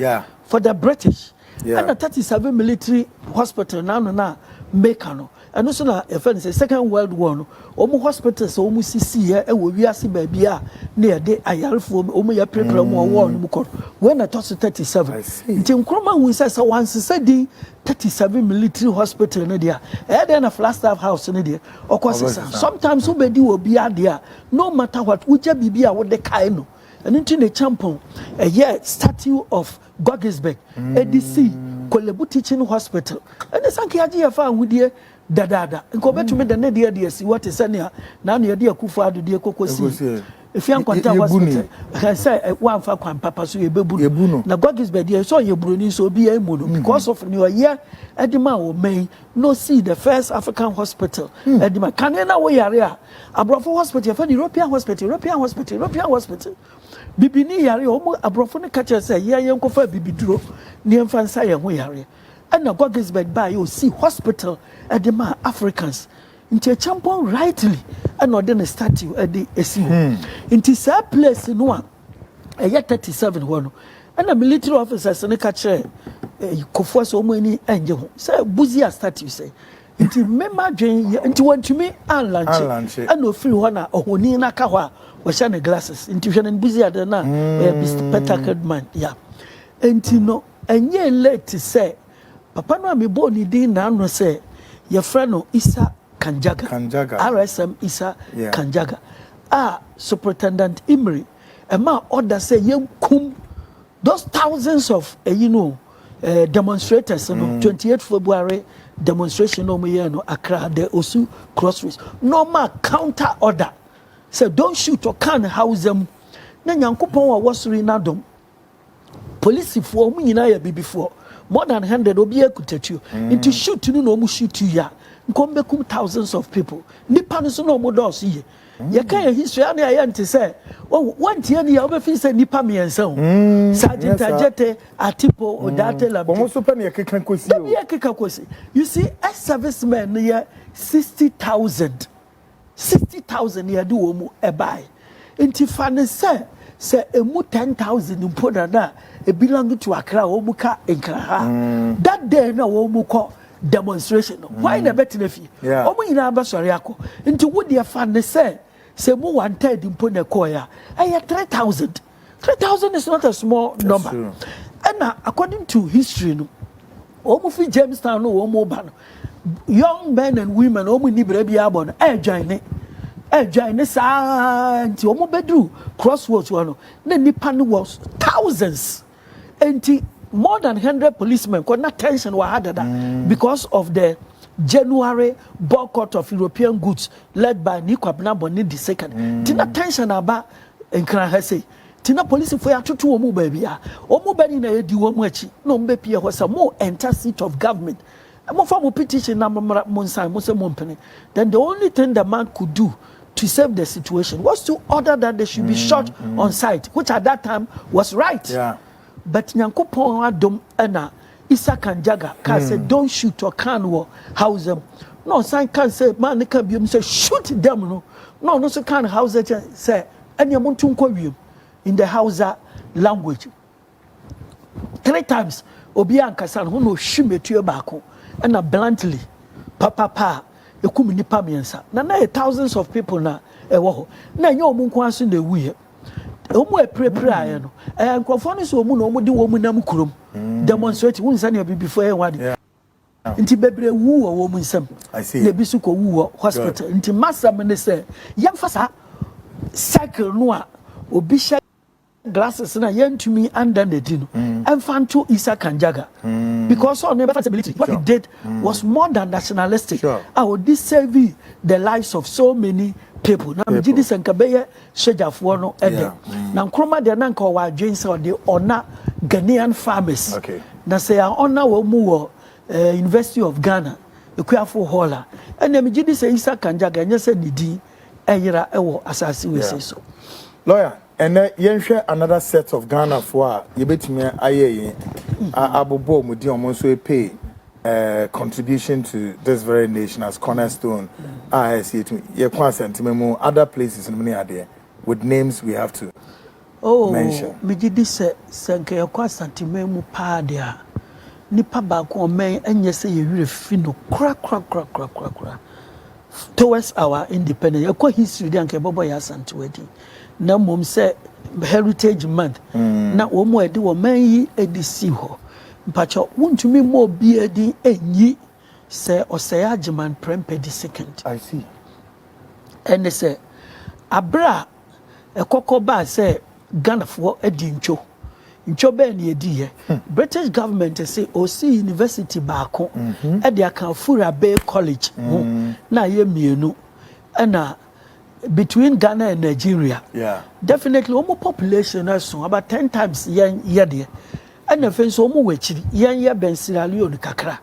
for the British and the 37 military hospital now make no and also na e say Second World War no omo hospitals omo sisi here e wo wiase ba bia na ye de ayarfo omo ya prepare mo war no ko when I touch 37 nti Nkrumah hu say once said the 37 military hospital no dia e dey na Flagstaff house no dia okosa sometimes who be di obi ade no matter what uja bibia wo de kai no and into the champon a statue of Goggisberg ADC Kolebu Teaching Hospital and the sankiaji afa wudie dada nko betu me da na dia si what is na na dia kufu adu dia kokosi if you kwanta hospital I say one fa kwan papa so ye bebu na Goggisberg dia so ye broni so bi e mu no because of new year edima wo main no see the first African hospital edima kanena wo yare a abrofo hospital fa European hospital bibini yare omo abrofo ne kache say ye yenkofa bibiduro ne mfansa ye ho yare and na Goggisberg ba you see hospital edema Africans into champon rightly and not then a statue at the SU into sa place no a 37 one and a military officers and a catcher kofo so many angel say Buzia statue say into member drain into want to me and lunch and no free one or honi na kawa was shine glasses into and Buzia the na spectacled man and no and ye late to say papa no me boni din na no say your friend no Isa Kanjaga. RSM Isa Kanjaga. Superintendent Imri. A man order say you kum those thousands of demonstrators 28 February demonstration no Accra the Osu crossroads. Normal counter order. Say don't shoot or can house them. Na Nyankopon wa wasuri na dom. Police for mu nyina ya before. More than 100 obi ekutetu. Into shoot no mu shoot ya. Nkombe kum thousands of people. Nipa no so no mo dos ye. You can't history and I to say, oh, 1 year the other fee said Nipa me and so. Sergeant Ajete, Atipo, or Datela. Almost open your kick and kwesi. You see, as servicemen near 60,000. 60,000 year do omu e buy. Intifane say emu 10,000 impoda na e belong to Accra omu ka Nkra. That day na omu ko demonstration. Why na better nefi? Omu ina abasori ako. Inti wo dia fan say mu 1/3 impone koya. Aya 3,000. 3,000 is not a small number. True. And according to history no omu fi Jamestown no omu ba no. Young men and women omu ni brebi abon join sa nti omu bedru crossroads one na nipa no was thousands and more than 100 policemen got not tension wa had that because of the January boycott of European goods led by Nikwabena Boni II. Tina tension about Nkran Hase. Tina police for ya tutu omu baby ya. Omu beni na edi omu echi. No mbe pia wasa more enter seat of government. Mo form petition na monsan mo se mompene. Then the only thing the man could do to save the situation was to order that they should be shot on site, which at that time was right. Yeah. But Nyankopon adom ena Isa Kanjaga can say don't shoot or can war house them. No, sign can say man they can be say shoot them no so can house it say any amontunko in the Hausa language. 3 times obi ankasan ho no hwimetua baako na bluntly papa ekumi nipa miensa na thousands of people na ewo ho na nya omu nko aso na ewuye omu eprepre aye no nkrofo no so omu na omu de omu nam kurom demonstrate won sa na before wade nti bebre wu wo omu nsam na bisu ko wu hospital nti masam ne se yemfasa cycle no a obi glasses na yentumi under the dino and fanto Isa Kanjaga because on the possibility what he did was more than nationalistic. I would save the lives of so many people. Now me this nkabeye shejafo no ede na nkroma de na nka wa adwense o de honor Ghanaian farmers na say honor wo mu University of Ghana ekuafo hola and me this Isa Kanjaga nya say nidi eyira ewo asase we say so lawyer. And then another set of Ghana for you bet me aye abobo mudi omonso pay contribution to this very nation as cornerstone. I see it ye kwa sentimemo other places in many are there with names we have to mention. Me did this senke ye kwa sentimemo pa dia nipa ba ko men enye se ye wire fino kra towards our independence. Ye kwa history dia nke bobo ya santuedi na mom say heritage month na wo mo edi wo man yi edisi ho mpacho wuntumi mo bi edi enyi say Osei Agyeman Prempeh II. I see. And say abra ekokoba say Ghana for edi ncho be na edi ye British government say osi university baako edi Akanfura Bay College na ye mienu na between Ghana and Nigeria. Definitely almost population is about 10 times yen there. And the fence almost which yen ben Sierra Leone kakra.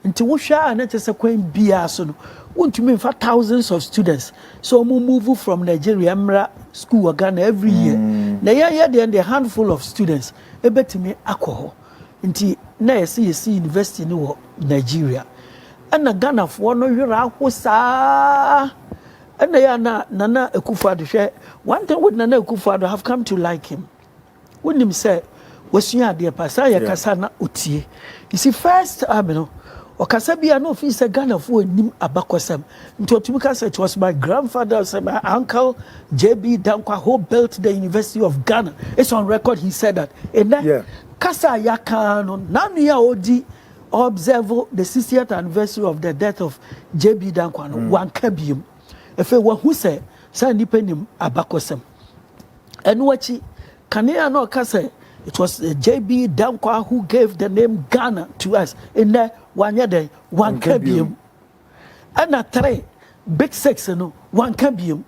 Until we share and it's a queen biason. Want to mean for thousands of students. So we move from Nigeria Mra school Ghana every year. Na yeah then the handful of students e bet me alcohol. Until na see university in Nigeria. And the Ghana for no yura hosa. And they are Nana Akufo-Addo. One thing with Nana Akufo-Addo have come to like him. When him say, "Was you dear Pasaya Kasana Uti?" You see, first time, you know, or Kasabi, I know if he's a Ghana for him Abakosam. It was my grandfather, my uncle JB Danquah, who built the University of Ghana. It's on record. He said that. And then Kasa Yakano Nania Odi observe the 60th anniversary of the death of JB Danquah. One Kabium. If it were who say, Sandy Penim Abakosem. And what Kanea no Kase, it was JB Danquah who gave the name Ghana to us in the 1 year day, one Kabium. And a 3 big 6, one Kabium.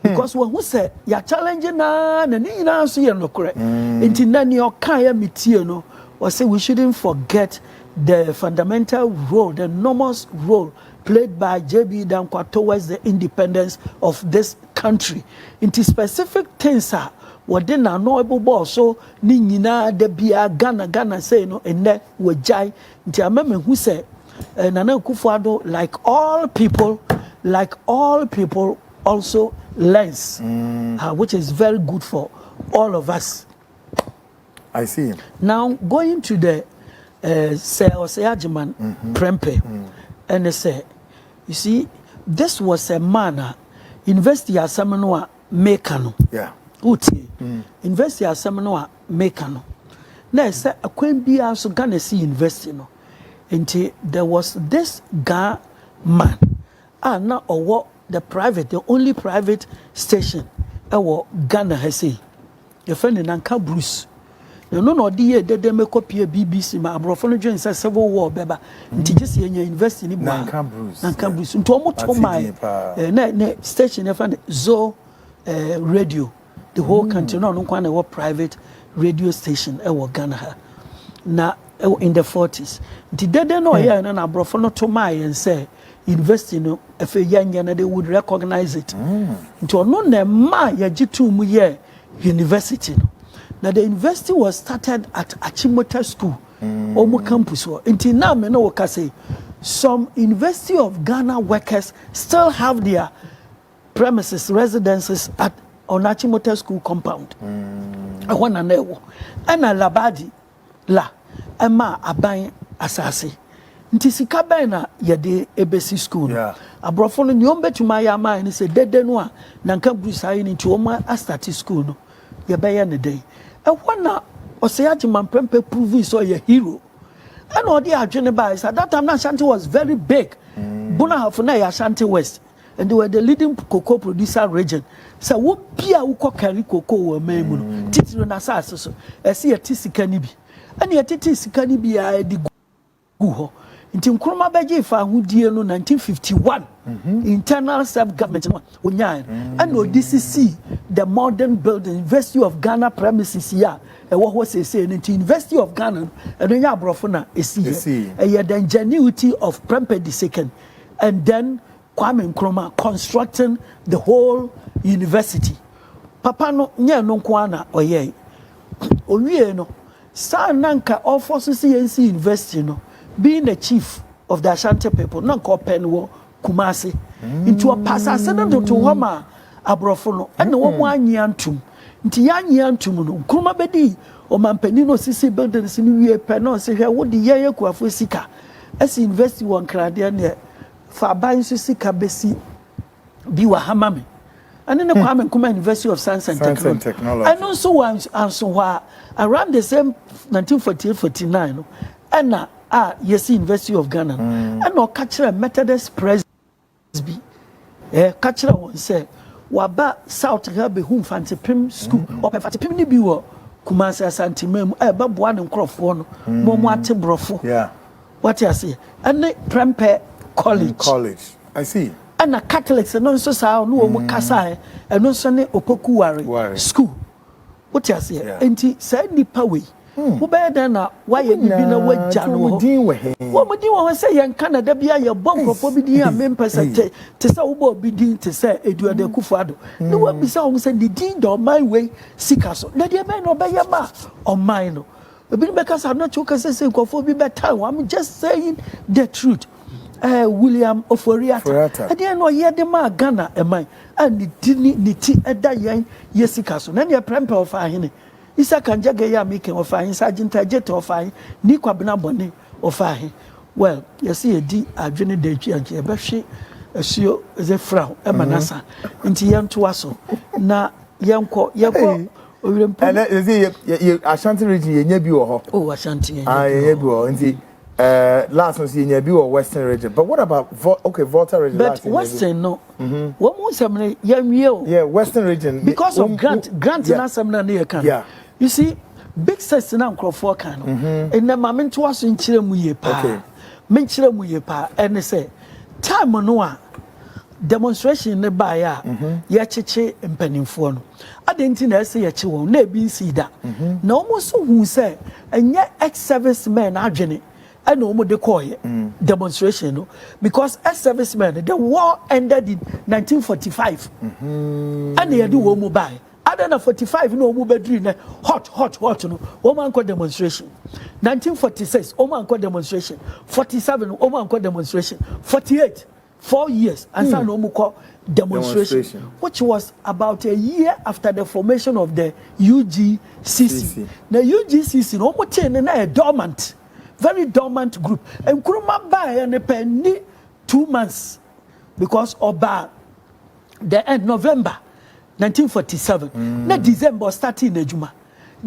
Because when who say, you're challenging and you know, so you're not correct. Into none your Kaya Mitiano, or say we shouldn't forget the fundamental role, the enormous role played by JB Danquah towards the independence of this country. Into specific things are within an knowable boss, so Nina de Bia Ghana say no, and that would jai. Into a member who said, Nana Kufuado, like all people, also learns, which is very good for all of us. I see. Now going to the Seajiman Prempe, and they say, you see, this was a man, University of Samanoa Mekano. Yeah. Uti, University of Samanoa Mekano. Now, I said, a queen be also gonna see university, no. Until there was this guy man, now or what the only private station, Ghana has say, your friend in Anka Bruce. You know, no, dear, they make copy BBC, my brother joins a civil war, Beba, and teaches in your university in Anka Bruce. Anka Bruce, and to almost my station, I found Zo radio, the whole country, no one what private radio station, Ghana. Now, in the 40s. Did they know here and I brought for to my and say, invest in if a young and they would recognize it. Into no ma yajitu year university. Now the university was started at Achimota School, Omo campus. Until now, me know what say. Some University of Ghana workers still have their premises, residences at Achimota School compound. I want to know. And a labadi la. Emma aban asase nti sika ban na yede ebesi school no abrofo no nyom betuma ya man ni se dede no a na nka Bruce ayi ni nti o ma start school no ye be ye ne dey e hona Oseajiman Prempe prove so ye hero and all the adwene by at that time na Ashanti was very big Buna half na ya Ashanti West and they were the leading cocoa producer region so wo bia wo kokari cocoa wo memu no titiro na sase so e se ye tisika ni bi and yet it is can be a go into Nkrumah Beji for who dear no 1951 internal self-government and no DCC the modern building University of Ghana premises here and what was they saying into University of Ghana and then ya brofuna is here and the ingenuity of Prempe II and then Kwame Nkrumah constructing the whole university papa no nya no kwana oye owie no Sa nanka offers CNC University no being the chief of the Ashanti people nanka open Kumasi into a passage no to Homa abrofono and wo mo anyantum nti yanyantum no Nkrumah bedi o mampani no sisi buildings ni wie pe no se hwe wo de ye kuafo sika as university won krade ne fa ban so sika besi bi wa hamame and then the Kwame Nkrumah University of Science and Technology. And also once around the same 1948-49, and yes, University of Ghana, and no catcher Methodist Presby, catcher one say, Waba South Herbe whom fancy Prim School or Fancy Pim Nibiwa, Kumasa Santi Mem, Boadu and Crawford, Momwate Brofo. Yeah. What you say? And the Prempe College. I see. And a Catholics and also saw no Kasai and also ne Opoku school. What you say? And he said, Nipawi. Who better than why you been away, Jan? What would you want to say? And Canada be a bomb for Bidia members to say, be dean to say, Edward de Kufado. No one besides said the dean or my way, sick us. Let your man obey your ma or mine. Because I'm not joking, say, go for be better. I'm just saying the truth. William Oforiata. I didn't know yet the man Ghana and mine. And the tea at that young Yesikaso. Then your Prempe of Fahine. Isa Kanjagaya making of Fahine, Sergeant Jet of Fahine, Niqua Benabone of Fahine. Well, you see a D. Adjuni de Gianchi, a Beshi, a Sio, as a Frau, a Manasa, into Yan Tuaso. Na Yanko, Yako. And Ashanti region, Yebu. Oh, Ashanti. I Yebu. Last one, Yebu or Western region. But what about Volta region? But Western, no. What was happening? Yeah, Western region. Because of Grant in some near can. Yeah. You see, big size in Uncle Forcano. And the moment was in Chilemuye Pa. Menchilemuye Pa, and they say, time on demonstration in the Baya, Yachiche and Peninforno. I didn't know say a chill, never see that. No more so who say, and yet ex-service men are Jenny. I know more the demonstration, no? Because as servicemen, the war ended in 1945, and they had do mobile. Other than 45, no mobile dream, hot, no. Woman called demonstration. 1946, woman called demonstration. 47, woman called demonstration. 48, 4 years, and some no more demonstration, which was about a year after the formation of the UGCC. The UGCC, no more chain and a dormant. Very dormant group. And Kuruma buy and a penny 2 months because of the end November 1947. Na December starting in Juma.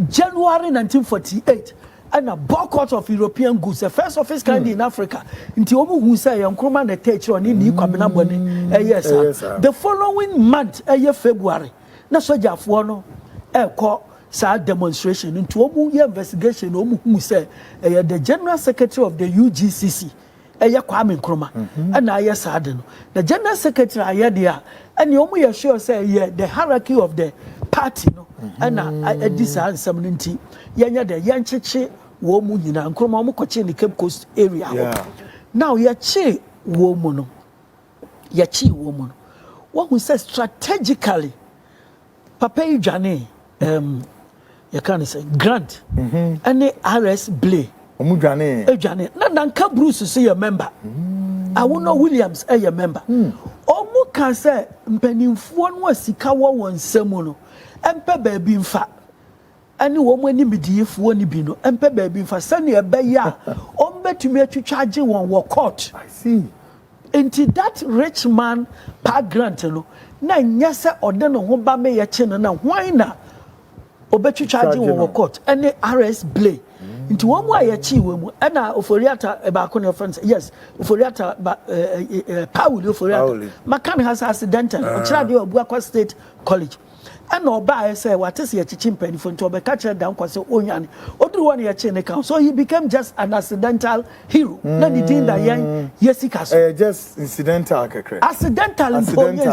January 1948 and a boycott of European goods. The first of its kind in Africa. Until Omu who say Kuruma the teacher on in Kabinaboni. Yes, sir. The following month, February. Na soja fuano call sad demonstration into a investigation who say the general secretary of the UGCC Kwame Nkrumah and I sad the general secretary there and you sure say the hierarchy of the party no and I decide 70 yanya the yanchichi womu nyina Nkrumah mu in the Cape Coast area now yachi woman what who says strategically Papa Ijane you can say Grant and the RS Blay. Ejane. Na Nanka Bruce say a member. I won't know Williams a member. Omu can say mpenimfuo no sika wo won samu empe baabi mfa. Ani wo mo ani midiefuo ni bi no empe baabi mfa sane ebe ya ombetumi atwitwaje won wo court. I see. Into that rich man pa Grant no na nyase ode no ho ba me ye che no na hwan na obetu charging wo court any RS Blay into one way achi we mu na oforiata ba ko ne friends yes oforiata Paul oforiata makan has accidental o kira de obu akwa state college and oba say what is your chichi mpanifo nto obeka kira Danquah say onyane oduru one ye ne kan so he became just an accidental hero na the thing that yesika so just incidental kekre accidental project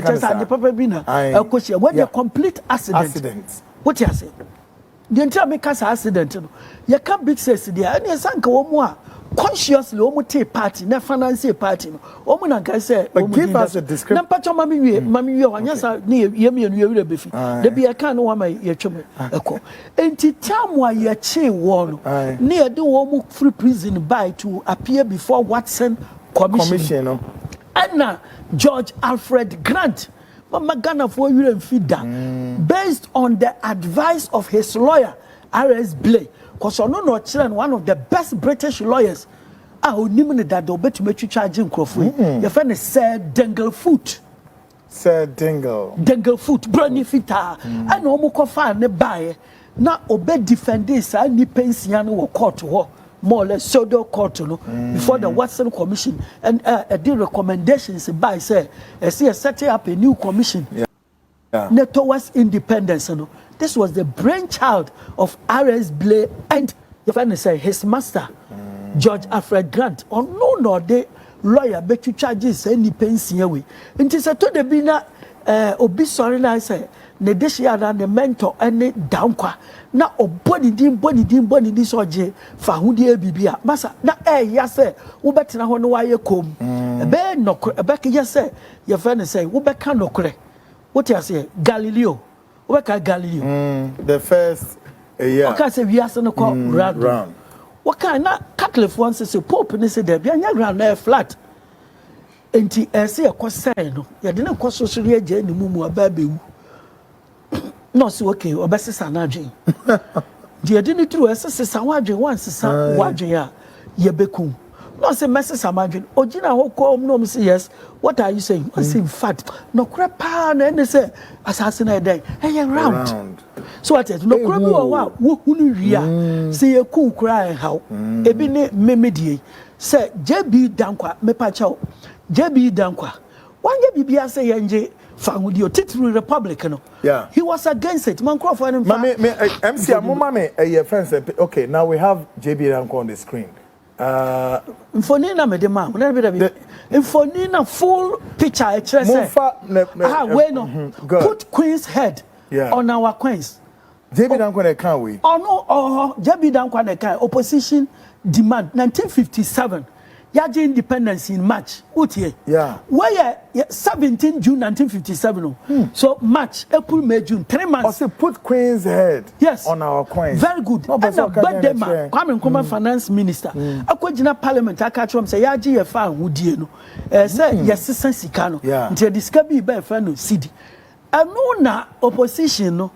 just at the papa bina akosia when the complete accident what you say the entire make us accident no you can big says there and sanka wo mu a consciously wo mu take party na finance party no wo mu na kan say but give us a description na pacho mami wie wanyasa ne yemienu befi da bi aka no wa ma ye twem eko enti time wa ye che wo no ne ye de wo mu free prison by to appear before Watson commission no and George Alfred Grant Magana for you and feed based on the advice of his lawyer RS Blay because I know one of the best British lawyers who knew that they'll bet to make you charging Crawford. Your friend is Sir Dinglefoot. Sir Dinglefoot, Brownie Fita, and Omukofa ne buy now obey defend this and ni pension or court war. More or less pseudo court before the Watson Commission and did recommendations by say setting up a new commission towards independence. This was the brainchild of RS Blay and his master George Alfred Grant or no they lawyer bet you charges any pension away. And it is a to the bina obi sorry na say ne deshia na ne mentor ene Danquah na obodi din soje fa hudie bibia masa na ya say wo betina ho no waye kom be nokre be ke say your friend say wo be ka nokre what you say Galileo wo be ka Galileo the first year okay say we ask no call round what kind na Catholic one say pope ni say there be anya round na flat enti say e kwosai no ye de na kwaso re agya ni mumu ababewu no so okay obesesa na adwen de didn't true esesa wadwen wansesa wadwen a ye bekum no say mesesa madwen ogina ho ko no say yes what are you saying I say in fact no krepa na any say assassin na dey round so what no krepa wo hunu ria say ye ku kra how ebi ne memedie say JB Danquah me pa chaw JB Danquah wanye bibia say yenje Fangudio Titru Republic, no. Yeah. He was against it. Man Crawford and MC Amumame, a friend said, okay, now we have JB Danquah on the screen. Fonina me demand, Fonina full picture, put Queen's head on our queens. JB Danquah can't we? Oh no, JB Danquah can't. Opposition demand 1957. Yaji independence in March. Yeah. Where 17 June 1957. So March, April, May, June, 3 months. Also put Queen's head. Yes. On our coins. Very good. And the birthday man, Kwame Nkrumah finance minister. Akwajina parliament akatrom say yaji ye fa hudie no. Say yes sika no. Nti disca bi be fa no cedi. Anu na opposition no.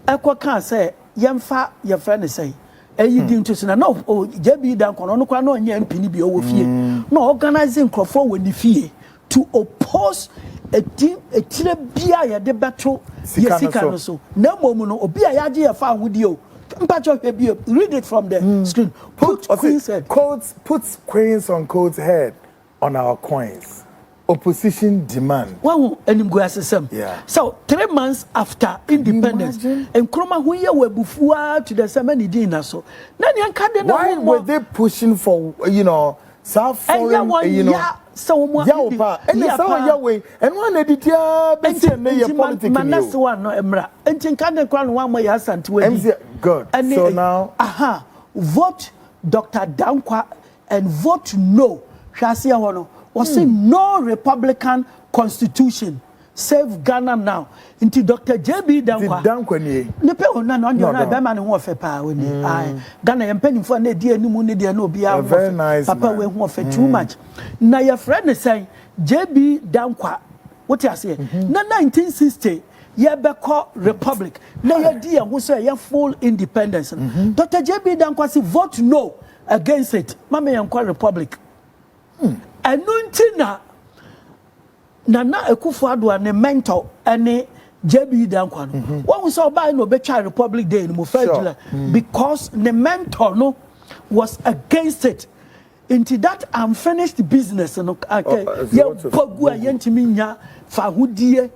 Ekwa kan say yemfa ye fa ne say eyi di nto na no JB Danquah no kwa no nya mpini bi owo fie no organizing crowd we ni fie to oppose a team a tire bia ya de beto yesika no so na mom no obi a yaje ya fa ahudi o mpacho hwe bi read it from the screen put Queen's head codes put Queen's on code's head on our coins. Opposition demand. Wow, and go assessem. Yeah. So 3 months after independence, and Nkrumah who ye bufua to the ceremony dinner so. Why were they pushing for foreign so and one editor politics one no emra. And Tinkade Crown one way asant good. So now vote Dr. Danquah and vote no. Shasia wono. Was saying no Republican constitution save Ghana now. Into Dr. JB Danquah. Nepe ona no na be man ho fe pa we ni. Ghana yempani fo na die animu ne die no bia ho. Very nice. Papa we ho fe too much. Na your friend say JB Danquah. What you say? Na 1960 ye be call republic. Na ye die ho so ye full independence. Dr. JB Danquah say vote no against it. Mama ye call republic. Anuntina Nana Akufo-Addo ne mentor ene JB Danquah no one saw by no betwa Republic Day no July because the mentor no was against it into that unfinished business no okay ye pogu ayentimi nya fa hodie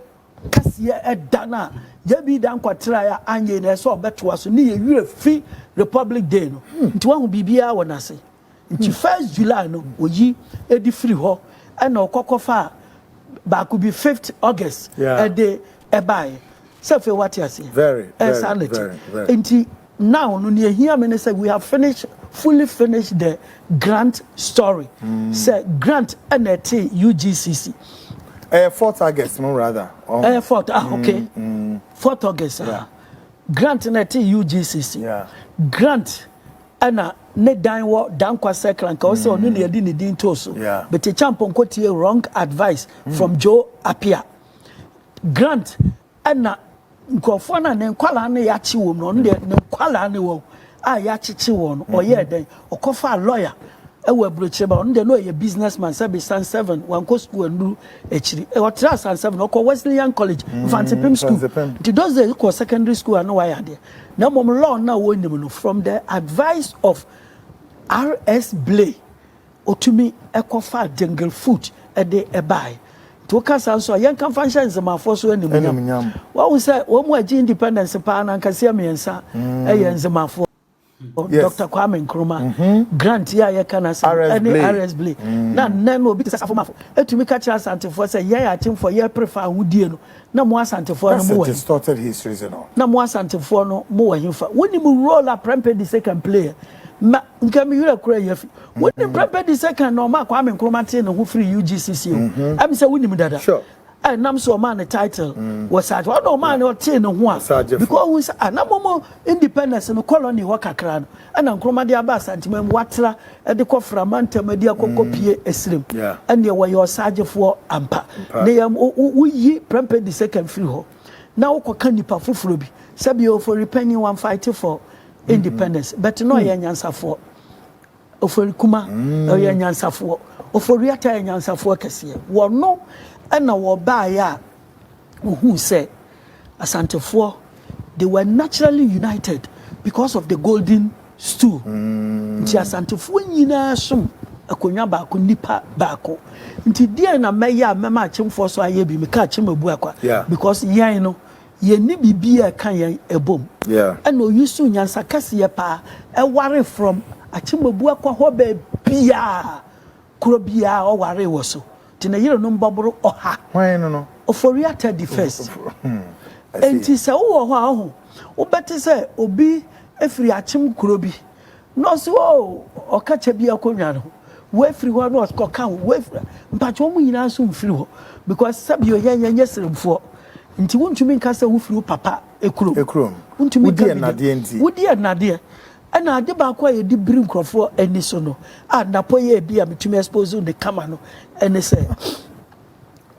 kase edana JB Danquah try anye na so beto so ne ye wure fi Republic Day no nti wan bibia wona se nti 1st July no oyi edi free ho and okokofa ba could be 5th August a day e buy so fe what you say very nti now no near here me say we have fully finished the grant story say grant and UGCC 4th August no rather 4th okay 4th August grant and UGCC grant and ne Danquah circle and also no near the din toso but the champion quote wrong advice from Joe Appiah grant and nkofona ne nkwala ne yachi wo no ne nkwala ne wo a yachichi wo no oye den okofa lawyer e wo abroche ba no de no ye businessman sabi san 7 wan ko school ndu echiri e otra san 7 oko Wesleyan College Mfantipim school it does the ko secondary school and why there na mom law na wo nim no from the advice of RS Blay otumi ekofa jungle food e de e buy to kasa so yen kan function zemafo so animnyam what we say wo mu agi independence pa na nkase amiensa e yen zemafo Dr. Kwame Nkrumah grant ya ye kana say RS Blay na no bi say afomafo etumi ka cha asantefo say ye ya chimfo ye prefer hudie no na mo asantefo no mo distorted histories and all na mo asantefo no mo wa himfa woni mu role a prempe the second player ma nkami yura kura yafi woni prempe the second no ma Kwame Nkrumah te no ho free UGCC am say woni mu dada sure and nam so man the title was such one no man or tin no ho because we say anamomo independence no colony ho kakra no and Nkrumah de aba santimam watra e de kofra mantem de akokopie esrem and ye were your sergeant ampa na yam yi prempe the second free ho na wo koka nipa foforo bi sabi o for repenting one fight for independence but no ye nyansafo ofori kuma ye nyansafo ofori ata ye nyansafo kese wo no and our buyer who said Asantefo they were naturally united because of the golden stool. Nti Asantefo nyina som akonya ba ko nipa ba ko. Nti dia na meya mema achimfo so aye bi me ka achimabu akwa because yen no ye ni bibia kan yen ebom. And no yusu nyansa kase ye pa e ware from achimabu akwa ho ba bia kuro bia o ware wo so. Tina yiro no mbaboro oha why no oforiata the first enti se wo ho Obeti say obi efiri achim kurobi. No so o kacha bi akonwa no. We free one was cocan, we but one we now soon free because Sabi or Yan yesterday before. Until won't you mean Castle who flew papa a crew? Won't you mean Nadia? Would dear Nadia? And I did back why you did bring for any sono. And Napoye be a to me expose on the camano. And they say,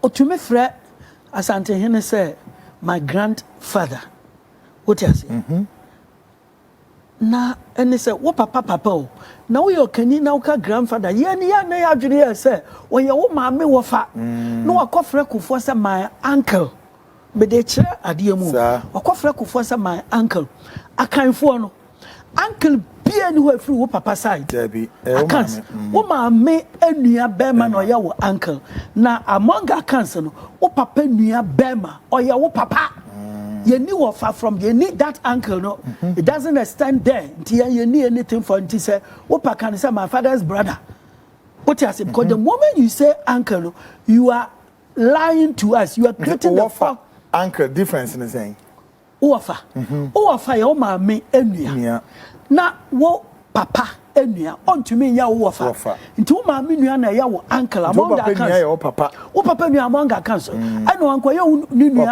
oh, to me, Fred, as Auntie Henry said, my grandfather. What you say? Na and they say, what papa? Now you can you now grandfather? Yeah, Julia say, when your mammy were fat. No, a coffee for my uncle. But they chair at the moon. A coffee for my uncle. I can't for uncle be anywhere through papa side. I can't. Woman may any bearman or your uncle. Now among our council, o papa near bearma or your papa. You knew far from you need that uncle, no? It doesn't extend there until you need anything for him to say, Opa can say my father's brother. What you say? Because the moment you say uncle, you are lying to us. You are creating the offer uncle difference in the saying. Offer. Offer your mammy enya. Now what papa enya on to me ya offer. Into mammy na ya uncle among the council. Papa. O papa among our council. I know uncle you knew.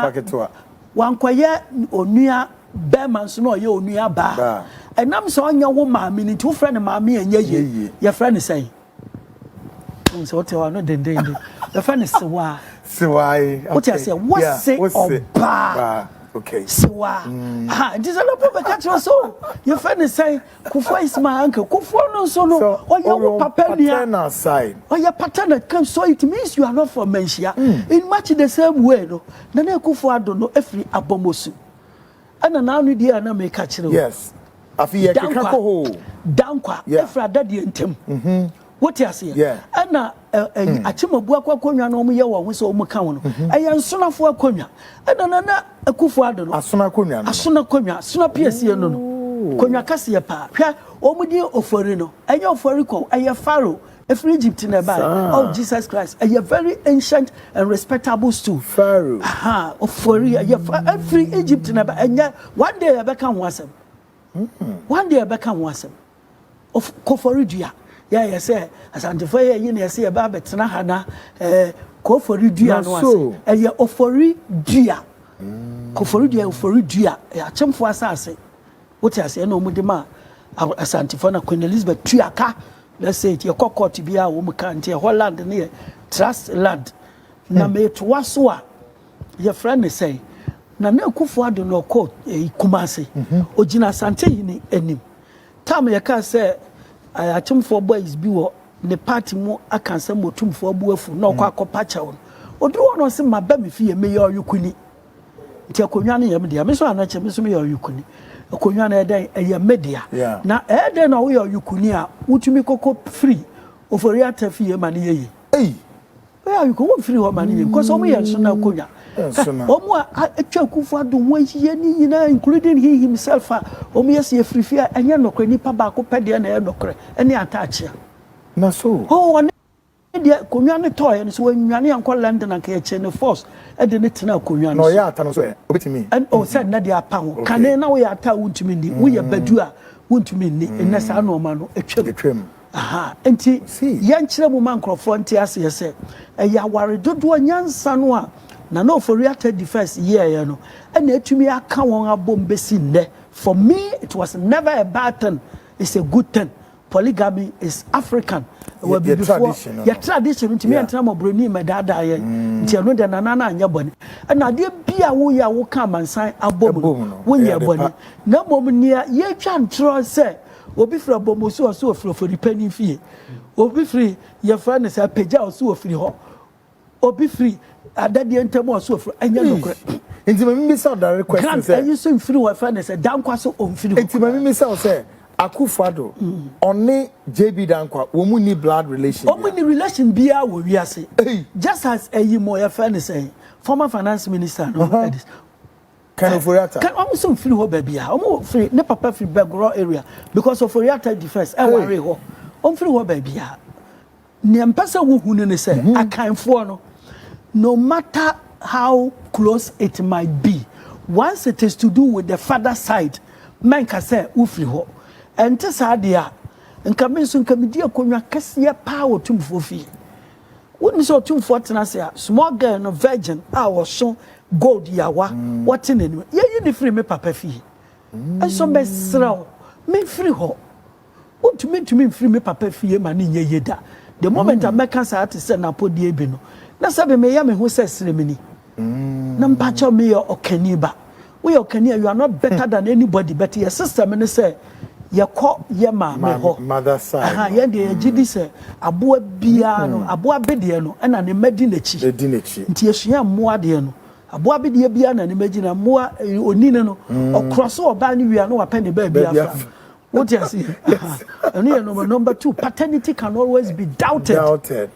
One quiet onua bearman so no ye onua ba and I'm so on your woman meaning two friend mammy and ye your friend is saying so what you are not the friend is so why what you say what say ba okay so this is not proper so your friend is saying Kufu is my uncle Kufu no so no or your paternal side or your paternal come so it means you are not from Menchia in much the same way no na Kufu don't know every abomosu and now we dey na make catch yes afi ye keka ko ho Danquah every daddy entem what you say and na achimobu akwakonwa no ye wo so omu ka wono ensonafo akonwa and na Kufu ado no asona konwa asona PSC no konwa kase pa hwa omudi ofori no enye ofori ko eye pharaoh every Egypt in the Bible of Jesus Christ a very ancient and respectable stool pharaoh ofori every Egypt in the Bible one day abeka wasem of kofori dua ya say asantifo ye na say ba betena hana kofori dua no ase eye ofori dua ofori dua achemfo asase what you say no mudima asantifo na Queen Elizabeth tuaka let's say it your court bia wo mkantie Holland ne trust land na me to waso a your friend say na Kufu ado no court Kumase ogina sante ni enim tam ye ka say achemfo boys bi wo ne party mu akansa motumfo abuafu na okwa akopacha won oduro no se maba me fie me yo yukuni nti akonwa ne yam dia me so anache me so me yo yukuni akonwa na eden eye media na eden na wo yo yukuni a wutumi koko free ofori atafie ma ne yeye we you go free ho ma ne yeye because omo ye so na akonwa omo atwa Kufu ado mo yiye ni nyina including he himself omo ye se free fie enye nokre nipa ba ko pede na ye nokre ene atachia na so dia konwa ne toy no so wanwane ankɔ London anka ye che ne force e de ne tena konwa no ya ata no so obetimi and said na dia pa ho kane na wo ya ata wuntumi ni wo ye badu a wuntumi ni ene sa no ma no etwem enti ye nkyere mu man krofo nti ase ye se ya ware dodo nyansa no a na no for real defense ye no ene etumi aka won abom besi nne for me it was never a bad thing, it's a good thing. Polygamy is African. Your tradition to me and time of Bruni, my dad, I know the Nana and Yaboni. And I did be a way I will come and sign a bomb when you're bonny. No moment near ye can't try, say, or be for a bomb so for the penny fee. Or be free, your friend is a page or so free home. Or be free, at that the end more so for any other. Into my miss out the request. I used to free my friend as a Danquah so on free. Into my miss out, say. Akufado only JB Danquah woman need blood relation. Only relation be our we are say. Just as a more friend say former finance minister no kind of Oriata. Can also free ho baby almost free ne papa free Begro area because of Oriata defense e worry ho. On free ho baby a. Ne mpesa wo hunu ne say akanfo no matter how close it might be once it is to do with the father side, men can say ufri ho. And tesadia, and Kamensun Kamidia Kunya Cassia power to Fofi. When we saw 2 small girl no virgin, I was so gold yawa, what in it? You free me papa fee. And some best slow, me free ho. What to me free me papa fee, man in yeda. The moment I make us out to send up the ebino. Nasabe me yame who says ceremony. Nampacho me or Keniba. We are Kenya, you are not better than anybody, but your sister, me say. Ya call ya mother side. Ya de gidi se aboa bia no aboa bedie no na ne madi nachi. Nti esua moa de no. Aboa bedie bia na ne madi na moa onine no okroso oba ne wia no wa pene ba bia fa. What you see? Number 2, paternity can always be doubted.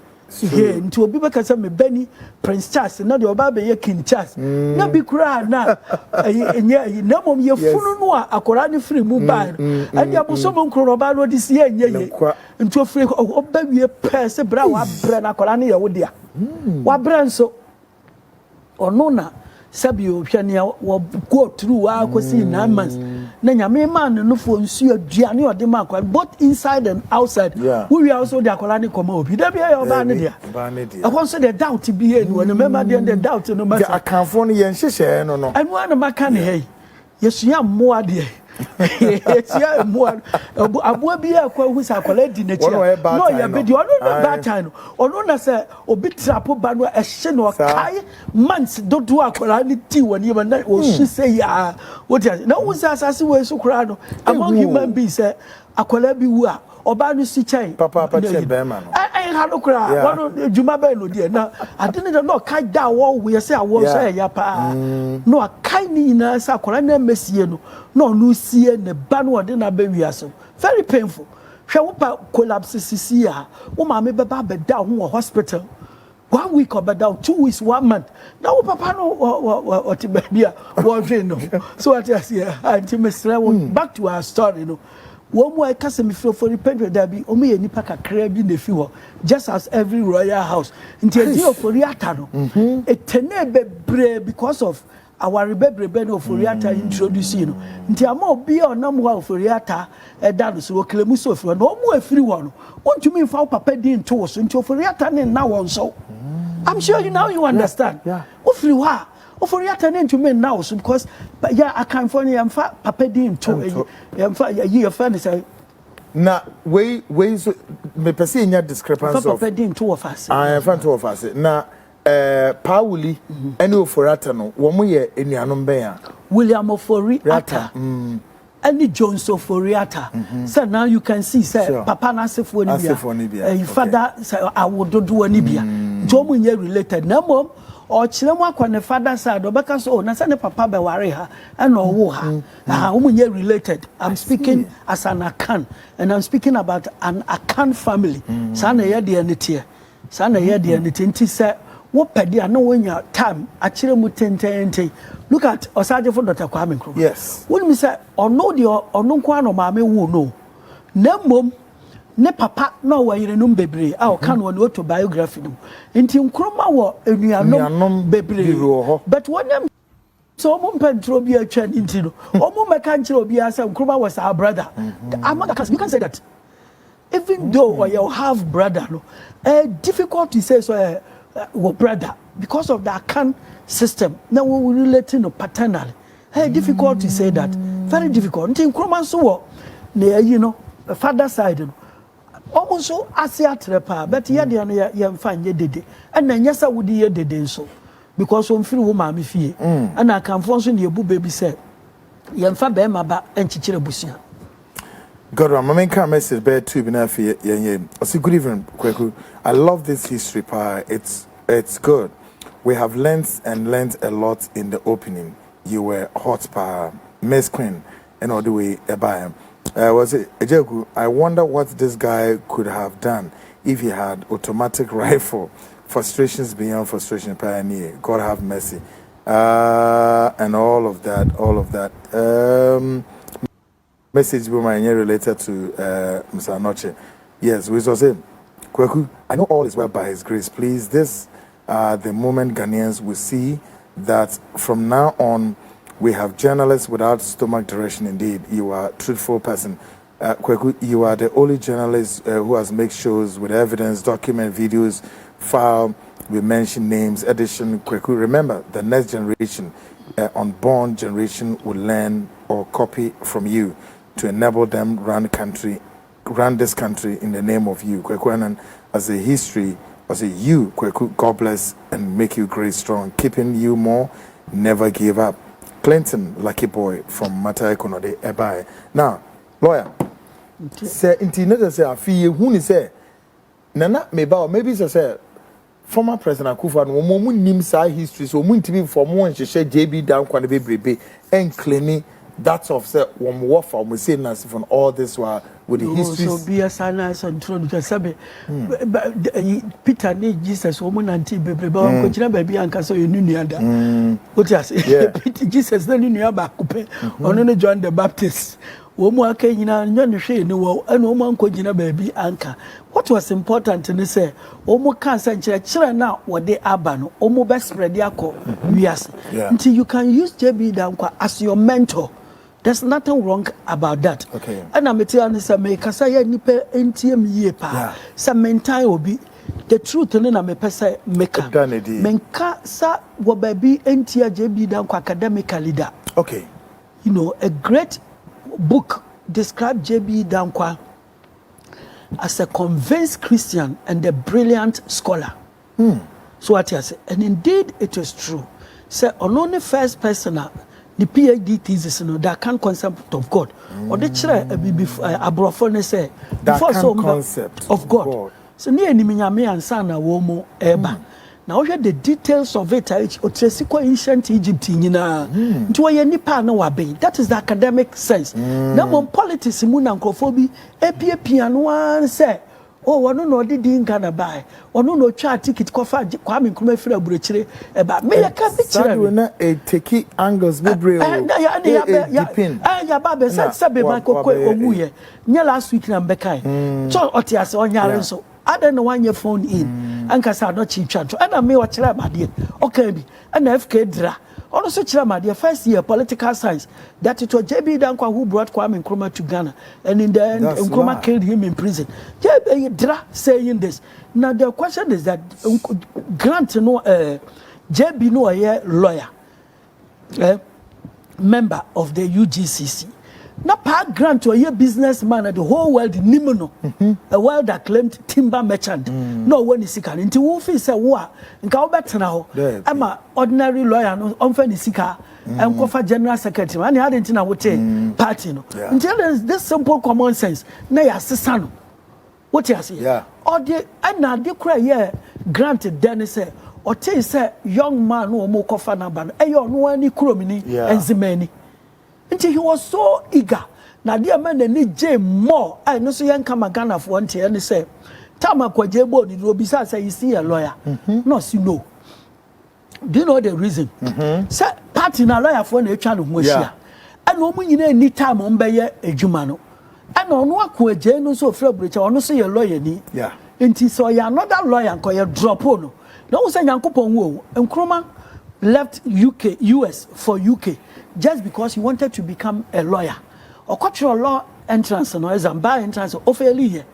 Yeah, into obi be kasa me Benny Prince Charles na de oba be ye King Charles na bi kura na enye na mom ye funu no akora ne free mu ba and ya boso mo nkro oba no dis ye enye into free oba wie pe se bra wa bra na akora ne ye wo dia wa bra nso ono na sabi o hwane wo go through wa akosi 9 months na nyame man no fo nsu aduane o de ma akwa both inside and outside we also the akola ne koma obi da bia ya oba ne dia akon so the doubt bi e no remember the doubt no ma akanfo no ye nhyehyɛ no anu ana maka ne hey yesua mmoa de yesua mmoa aboa bi akwa hu sa akola di na chia no ya be di ono no bad time ono na say obi trapo ba no ehye no kai months dodo akola ni ti woni ma na o su say ya what na hu sa asase we so kura no among human beings akola bi wu a oba no si chai papa che be ma no ai ha no kura wono juma be no die na adene de no kai da wo we say awo so ya pa no akai ni na sa akola na mesie no no sie ne ba no de na be wiaso very painful hwe wo pa collapse sisi a wo ma me be ba be da ho hospital 1 week or down 2 weeks 1 month now papa no what baby what no so what I see back to our story no one more case me feel for repent that be omo ye nipa kakra bi na fi ho just as every royal house until the oforiata no etene bebre because of our bebre no oforiata introducing no nti ama obi onam ho oforiata da no so klemu so fi no omo afiri wo no ontumi fa papa din to so nti oforiata ne na won so I'm sure you understand. Yeah. Ofri wa oforiata ne ntumi now so because I can't find am fa papa din to am fa your friend say na we so me pese nya discrepancy of papa din to of us I fan to of us na Pauli any oforiata no wo mo ye enuanom ben a William Oforiata any Jones Oforiata so now you can see say papa na sefo ni bia father say awododo ni bia Jomu nye related na mom or chilemu akwa ne father side obeka so na say ne papa be ware ha and owo ha nye related. I'm speaking as an Akan and I'm speaking about an Akan family sana ye de anitie sana ye de anitie nti say wo pedi ana wonya time achiremu tentente look at Osajefo Dr. Kwame Nkrumah yes when me say ono de ono nkwa no maame wo no na mom ne papa no wa yire num bebre a o kan won autobiography no nti Nkrumah wo enuanom bebre but when so mum pentro bi atwa nti no o mum meka nchire obi asa Nkrumah was our brother you can say that even though you have brother no difficult to say so brother because of the Akan system now we relating no paternally difficult to say that very difficult nti Nkrumah so wo na father side no almost so asia trepa but ye de no ye mfanye dede and na nyasa wudi ye dede so because on free wo ma me fie and I can function the ebu baby say ye mfa be ma ba enchichire busia God, my main car message bear too be na fie ye good evening Kwaku. I love this history pa it's good. We have learned a lot in the opening. You were hot pa Miss Queen and all the way by was it Ejeku? I wonder what this guy could have done if he had automatic rifle. Frustrations beyond frustration, pioneer. God have mercy. And all of that. Message related to Mr. Noche. Yes, we was saying, Kwaku, I know all is well by His grace. Please, this the moment Ghanaians will see that from now on, We have journalists without stomach direction. Indeed, you are a truthful person. Kwaku, you are the only journalist who has made shows with evidence, document videos, file. We mention names, edition. Kwaku, remember, the next generation, unborn generation, will learn or copy from you to enable them run this country in the name of you. Kwaku Annan, as a history, as a you, Kwaku, God bless and make you great, strong, keeping you more, never give up. Clinton, lucky boy from Matai Konode, Ebai. Now, lawyer, say, inti say, I feel who is say, Nana, maybe say, former President Akufo no mo nim side history so mo ntimi for mo nhye JB Danquah be brebe and claiming that of say one warfare we say na from all this while with the history so be a silence and throne because sabe Peter ne Jesus wo mo nanti bebrebe on ko kira ba bi anka so yenu nuada what you say Peter Jesus na nua ba kupe ono ne John the Baptist wo mo aka nyina nya ne hwe ne wo ana wo man ko gina ba bi anka. What was important to say, Omo cancer children now what they abano, Omo best spread yako, yes. Until you can use JB Danquah as your mentor. There's nothing wrong about that. Okay. And I'm telling you, make a say nipe NTM ye pa. Some mentai will be the truth and then I'm a person maker. Menka sa wo baby NTM JB Danquah academic leader. Okay. You know, a great book described JB Danquah as a convinced Christian and a brilliant scholar. So what you say, and indeed it is true. Say only first person the PhD thesis that can concept of God. Or the abrofone say before so concept of God. So near ni minyame ansana womo eba. Now hear the details of it. Otresiko ancient Egypt nyina. Nti wo ye nipa na wabe. That is the academic sense. Na mon politics mu na nkrofobi epie no an say oh wono no di Ghana buy. Wono no twa ticket kofa Kwame Nkrumah fira aburechire eba. Me ya ka picture we na e take angles bebre ya ba be say be ma kokko omuye. Nya last week na mbekai. So otiase onyare so I don't know when you phone in. Anka sa no cheap chat. And I me watch my dear. Okay, be and FK Dra. Also, my dear, first year political science. That it was JB Danquah who brought Kwame Nkrumah to Ghana, and in the end, Nkrumah killed him in prison. JB Dra saying this. Now the question is that Grant no JB no a lawyer, member of the UGCC. Na pa Grant to a businessman at the whole world Nimono, a world acclaimed timber merchant. No one is sick. Into Wolf is a war. And go back now. I'm an ordinary lawyer, no unfairly sicker, and Kofa General Secretary. And he hadn't in our party. Until there's this simple common sense. Nay, as the son. What you say? Yeah. Or the and now the cry, yeah, granted, then say, or say, young man, no more Kofa Naban, a young one, Kromini, and Zimeni. Until he was so eager. Now, dear man, they need J more. I know so young come a Ghana for one day and they say, Tama kwa Jebo, it will be say you see a lawyer. No, you know. Do you know the reason? Say, party na lawyer for the channel Moshia. And woman in any time on Bayer a Jumano. And on what kwa Jeno so February, or no say a lawyer ni. Yeah. Until so you're another lawyer and call your drop on. No, say Yankupon wo, and Kroma left US for UK. Just because he wanted to become a lawyer. Or cultural law entrance or exam bar entrance or here.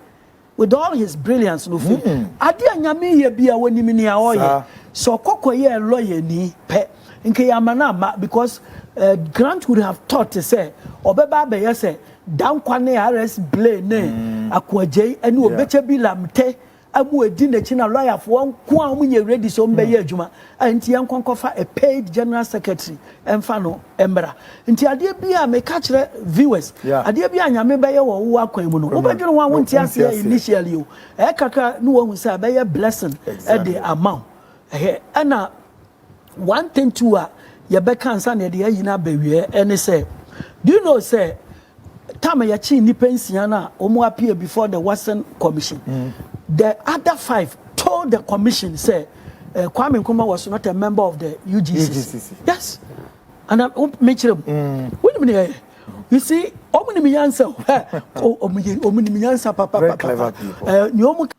With all his brilliance, no fee. Adia nyami ye bia when you oye. So koko ye a lawyer ni pe. In Kayamana, because Grant would have thought to say, or Baba be say, down Kwane arrest blame ne, Akwaje, and you better be lamte. Abu edin China lawyer for one kwa munye ready so mbeye adwuma anti yankon kofa a paid general secretary emfano embra nti ade bia me ka kire viewers ade bia nyame beye wo akwan mu no wo bedwene wa wonti ase initially o e kaka no wo hu say beye blessing at the amount ana one thing to ye be kan sa na de yina bawie ene say do you know say time ya chi nipa nsia na omo appear before the Western Commission. The other 5 told the commission, say, Kwame Nkrumah was not a member of the UGCC. Yes. And I'm mentioning, wait a minute. You see, Omni answer, Papa. Very clever people. You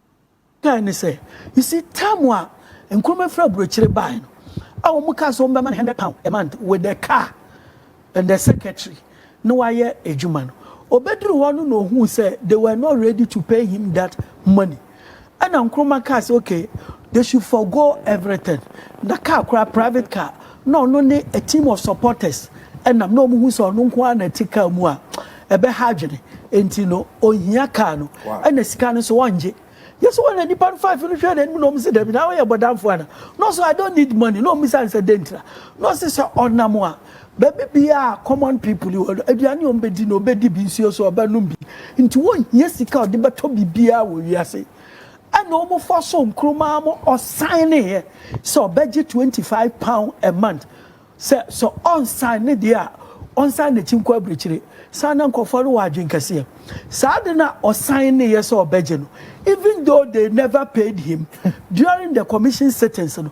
can say, you see, Tamwa and Nkrumah February buying. Our Mukas £100 a month with the car. and the secretary no why ejuma no obedru one no who said they were not ready to pay him that money and Nkrumah car say okay they should forgo everything the car private car no a team of supporters and I'm no who saw no kwa na tika mu a ebe hadwene enti no ohia car no and the sika no so wanje yes one any pan 5 no hwe na no say dem na we bodamfo ana no so I don't need money no me say dentra no say so onamo a baby bia common people you aduane ombedi no obedi bi nsuo so obanum bi nti won hia sika ode beto bibia wo wiase and no more for some Nkrumah or sign here so budget £25 a month so on sign it there on sign the chinkwa bridge sana nkofo wa adwenkase sadena or sign here so budget even though they never paid him during the commission sentence no